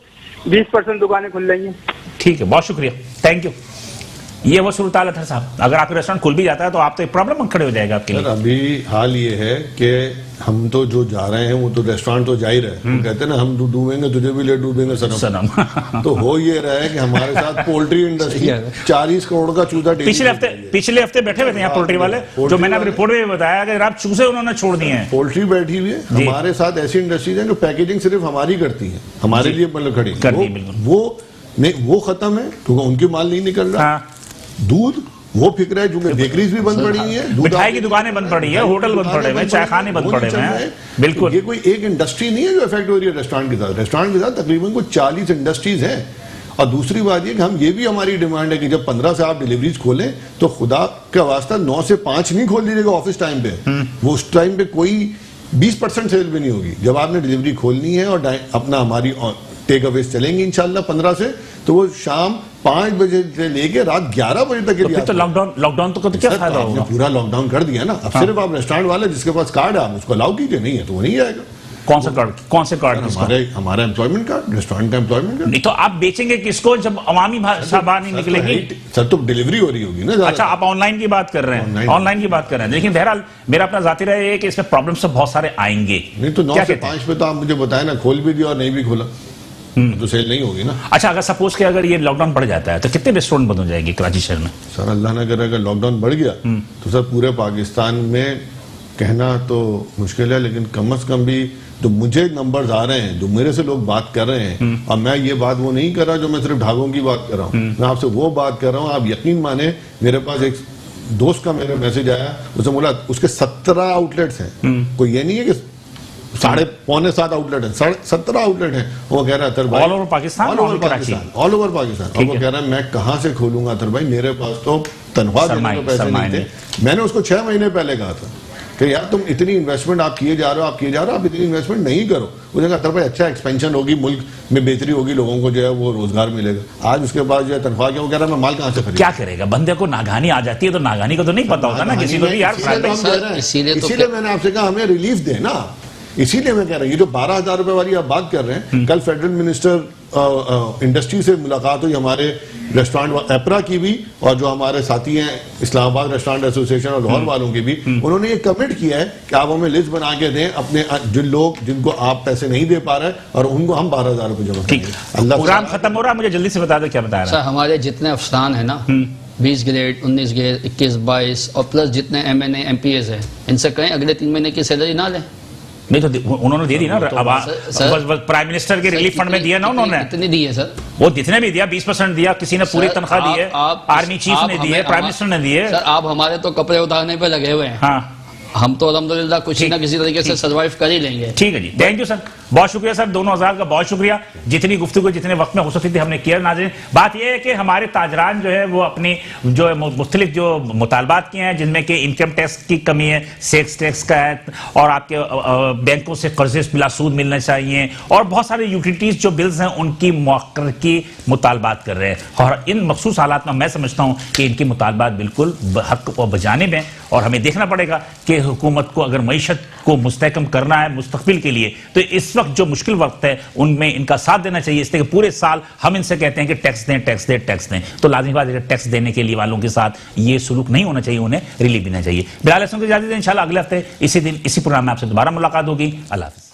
[SPEAKER 6] 20% दुकानें खुल रही हैं।
[SPEAKER 1] ठीक है, बहुत शुक्रिया, थैंक यू। ये वो सूरत हाल है साहब, अगर आपका रेस्टोरेंट खुल भी जाता है तो आप तो एक प्रॉब्लम खड़े हो जाएगा आपके लिए।
[SPEAKER 3] अभी हाल ये है कि हम तो जो जा रहे हैं वो तो रेस्टोरेंट तो जा ही रहे हैं, कहते हैं ना हम डूबेंगे तुझे भी ले डूबेंगे सनम। तो हो ये रहा है कि हमारे साथ पोल्ट्री इंडस्ट्री 40 करोड़ का चूजा
[SPEAKER 1] पिछले हफ्ते बैठे हुए थे यहाँ पोल्ट्री वाले, जो मैंने रिपोर्ट में बताया कि आप चूजे उन्होंने छोड़ दिए हैं।
[SPEAKER 3] पोल्ट्री बैठी हुई है हमारे साथ, ऐसी इंडस्ट्रीज है जो पैकेजिंग सिर्फ हमारी करती है, हमारे लिए मतलब खड़ी, वो खत्म है क्योंकि उनके माल नहीं निकल रहा। दूध वो फिक्र है, क्योंकि बेकरीज भी बंद पड़ी है,
[SPEAKER 1] मिठाई की दुकानें बंद पड़ी है, होटल बंद पड़े हुए हैं, चाय खाने बंद पड़े हुए हैं। बिल्कुल,
[SPEAKER 3] ये कोई एक इंडस्ट्री नहीं है जो इफेक्ट हो रही है रेस्टोरेंट के साथ। रेस्टोरेंट के साथ तकरीबन कोई 40 इंडस्ट्रीज हैं। और दूसरी बात ये कि हम ये भी हमारी डिमांड है कि जब 15 से आप डिलीवरीज खोलें तो खुदा का वास्ता 9 से 5 नहीं खोल दीजिएगा ऑफिस टाइम पे। वो उस टाइम पे कोई 20% सेल भी नहीं होगी। जब आपने डिलीवरी खोलनी है और अपना हमारी टेक अवेज चलेंगी इंशाल्लाह 15 से, तो वो शाम 5 बजे से लेके रात 11 बजे तक के लिए।
[SPEAKER 1] तो लॉकडाउन तो क्या फायदा होगा?
[SPEAKER 3] पूरा लॉकडाउन कर दिया ना। अब सिर्फ आप रेस्टोरेंट वाले जिसके पास कार्ड है आप उसको अलाउ कीजिए, नहीं है तो वो नहीं आएगा।
[SPEAKER 1] कौन से कार्ड?
[SPEAKER 3] हमारा एम्प्लॉयमेंट कार्ड, रेस्टोरेंट का एम्प्लॉयमेंट कार्ड।
[SPEAKER 1] नहीं तो आप बेचेंगे किसको जब अवामी भाषा बाहर नहीं निकलेगी?
[SPEAKER 3] सर तो डिलीवरी हो रही होगी ना।
[SPEAKER 1] अच्छा, आप ऑनलाइन की बात कर रहे हैं, ऑनलाइन की बात कर रहे हैं। लेकिन बहरहाल मेरा अपना जाती राय है कि इसमें प्रॉब्लम्स तो बहुत सारे आएंगे।
[SPEAKER 3] नहीं तो 9 से 5 पे तो आप मुझे बताए ना, खोल भी दिया और नहीं भी खोला तो सेल नहीं होगी ना।
[SPEAKER 1] अच्छा, अगर सपोज कि अगर ये लॉकडाउन बढ़ जाता है तो कितने रेस्टोरेंट बंद हो जाएंगे कराची शहर में?
[SPEAKER 3] सर अल्लाह ना करे अगर लॉकडाउन बढ़ गया तो सर पूरे पाकिस्तान में कहना तो मुश्किल है, लेकिन कम से कम भी जो मुझे नंबर्स आ रहे हैं, जो मेरे से लोग बात कर रहे हैं, और मैं ये बात वो नहीं कर रहा जो मैं सिर्फ ढाबों की बात कर रहा हूँ, मैं आपसे वो बात कर रहा हूँ। आप यकीन माने मेरे पास एक दोस्त का मेरा मैसेज आया, उसने बोला उसके 17 आउटलेट्स हैं। कोई ये नहीं है कि 6:45 आउटलेट है, 17 आउटलेट है। वो कह रहा है अतर भाई
[SPEAKER 1] all over Pakistan,
[SPEAKER 3] all over Pakistan. और वो कह रहा है मैं कहाँ से खोलूंगा अतर भाई, मेरे पास तो तनख्वाह देने को पैसे नहीं थे। मैंने उसको 6 महीने पहले कहा था कि यार तुम इतनी इन्वेस्टमेंट आप किए जा रहे हो, आप इतनी इन्वेस्टमेंट नहीं करो। मुझे कहा भाई अच्छा एक्सपेंशन होगी, मुल्क में बेहतरी होगी, लोगों को जो है वो रोजगार मिलेगा। आज उसके बाद जो है तनख्वाह क्या, वो कह रहा है मैं माल कहाँ से खरीद,
[SPEAKER 1] क्या करेगा? बंदे को नागानी आ जाती है तो नागानी को तो नहीं पता होता ना किसी को भी यार।
[SPEAKER 3] इसीलिए मैंने आपसे कहा हमें रिलीफ देना। इसीलिए मैं कह रहा हूँ ये जो 12,000 रुपए वाली आप बात कर रहे हैं, कल फेडरल मिनिस्टर इंडस्ट्री से मुलाकात हुई हमारे रेस्टोरेंट एपरा की भी, और जो हमारे साथी हैं इस्लामाबाद रेस्टोरेंट एसोसिएशन और लाहौर वालों की भी, उन्होंने ये कमिट किया है कि आप हमें लिस्ट बना के दें अपने जिन लोग जिनको आप पैसे नहीं दे पा रहे और उनको हम 12,000 रुपए जमा करेंगे।
[SPEAKER 1] प्रोग्राम खत्म हो रहा है, मुझे जल्दी से बता दो क्या बता रहा है।
[SPEAKER 2] सर हमारे जितने अफसरान है ना 20 ग्रेड 19 ग्रेड 21 22 और प्लस जितने MNA MPS है, इनसे कहें अगले 3 महीने की सैलरी ना लें।
[SPEAKER 1] नहीं तो उन्होंने दे दी ना, अब प्राइम मिनिस्टर के रिलीफ फंड में दिया ना उन्होंने।
[SPEAKER 2] कितनी दी है सर?
[SPEAKER 1] वो जितने भी दिया 20% दिया, किसी ने पूरी तनख्वाह दी है, आर्मी चीफ ने दी है, प्राइम मिनिस्टर ने दी है।
[SPEAKER 2] सर आप हमारे तो कपड़े उतारने पे लगे हुए हैं।
[SPEAKER 1] हाँ,
[SPEAKER 2] हम तो अल्हम्दुलिल्लाह कुछ ना किसी तरीके से सर्वाइव कर ही लेंगे।
[SPEAKER 1] ठीक है जी, थैंक यू सर, बहुत शुक्रिया सर, दोनों हज़ार का बहुत शुक्रिया। जितनी गुफ्तगू जितने वक्त में हो सकती थी हमने किया। नाज़रीन, बात यह है कि हमारे ताजरान जो है वो अपनी जो मुख्तलिफ जो मुतालबात किए हैं, जिनमें कि इनकम टैक्स की कमी है, सेल्स टैक्स का है, और आपके बैंकों से कर्जे बिला सूद मिलना चाहिए, और बहुत सारे यूटिलिटीज जो बिल्स हैं उनकी मौक़र की मुतालबात कर रहे हैं। और इन मखसूस हालात में मैं समझता हूँ कि इनकी मुतालबात बिल्कुल हक व बजानिब हैं, और हमें देखना पड़ेगा कि हुकूमत को अगर मईशत को मुस्तहकम करना है मुस्तकबिल के लिए, तो इस वक्त जो मुश्किल वक्त है उनमें इनका साथ देना चाहिए। इसलिए कि पूरे साल हम इनसे कहते हैं कि टैक्स दें टैक्स दें टैक्स दें, तो लाज़मी बात है टैक्स देने के लिए वालों के साथ ये सुलूक नहीं होना चाहिए, उन्हें रिलीफ देना चाहिए। बिलाल हसन को इजाज़त दें, इंशाल्लाह अगले हफ्ते इसी दिन इसी प्रोग्राम में आपसे दोबारा मुलाकात होगी। अल्लाह हाफ़िज़।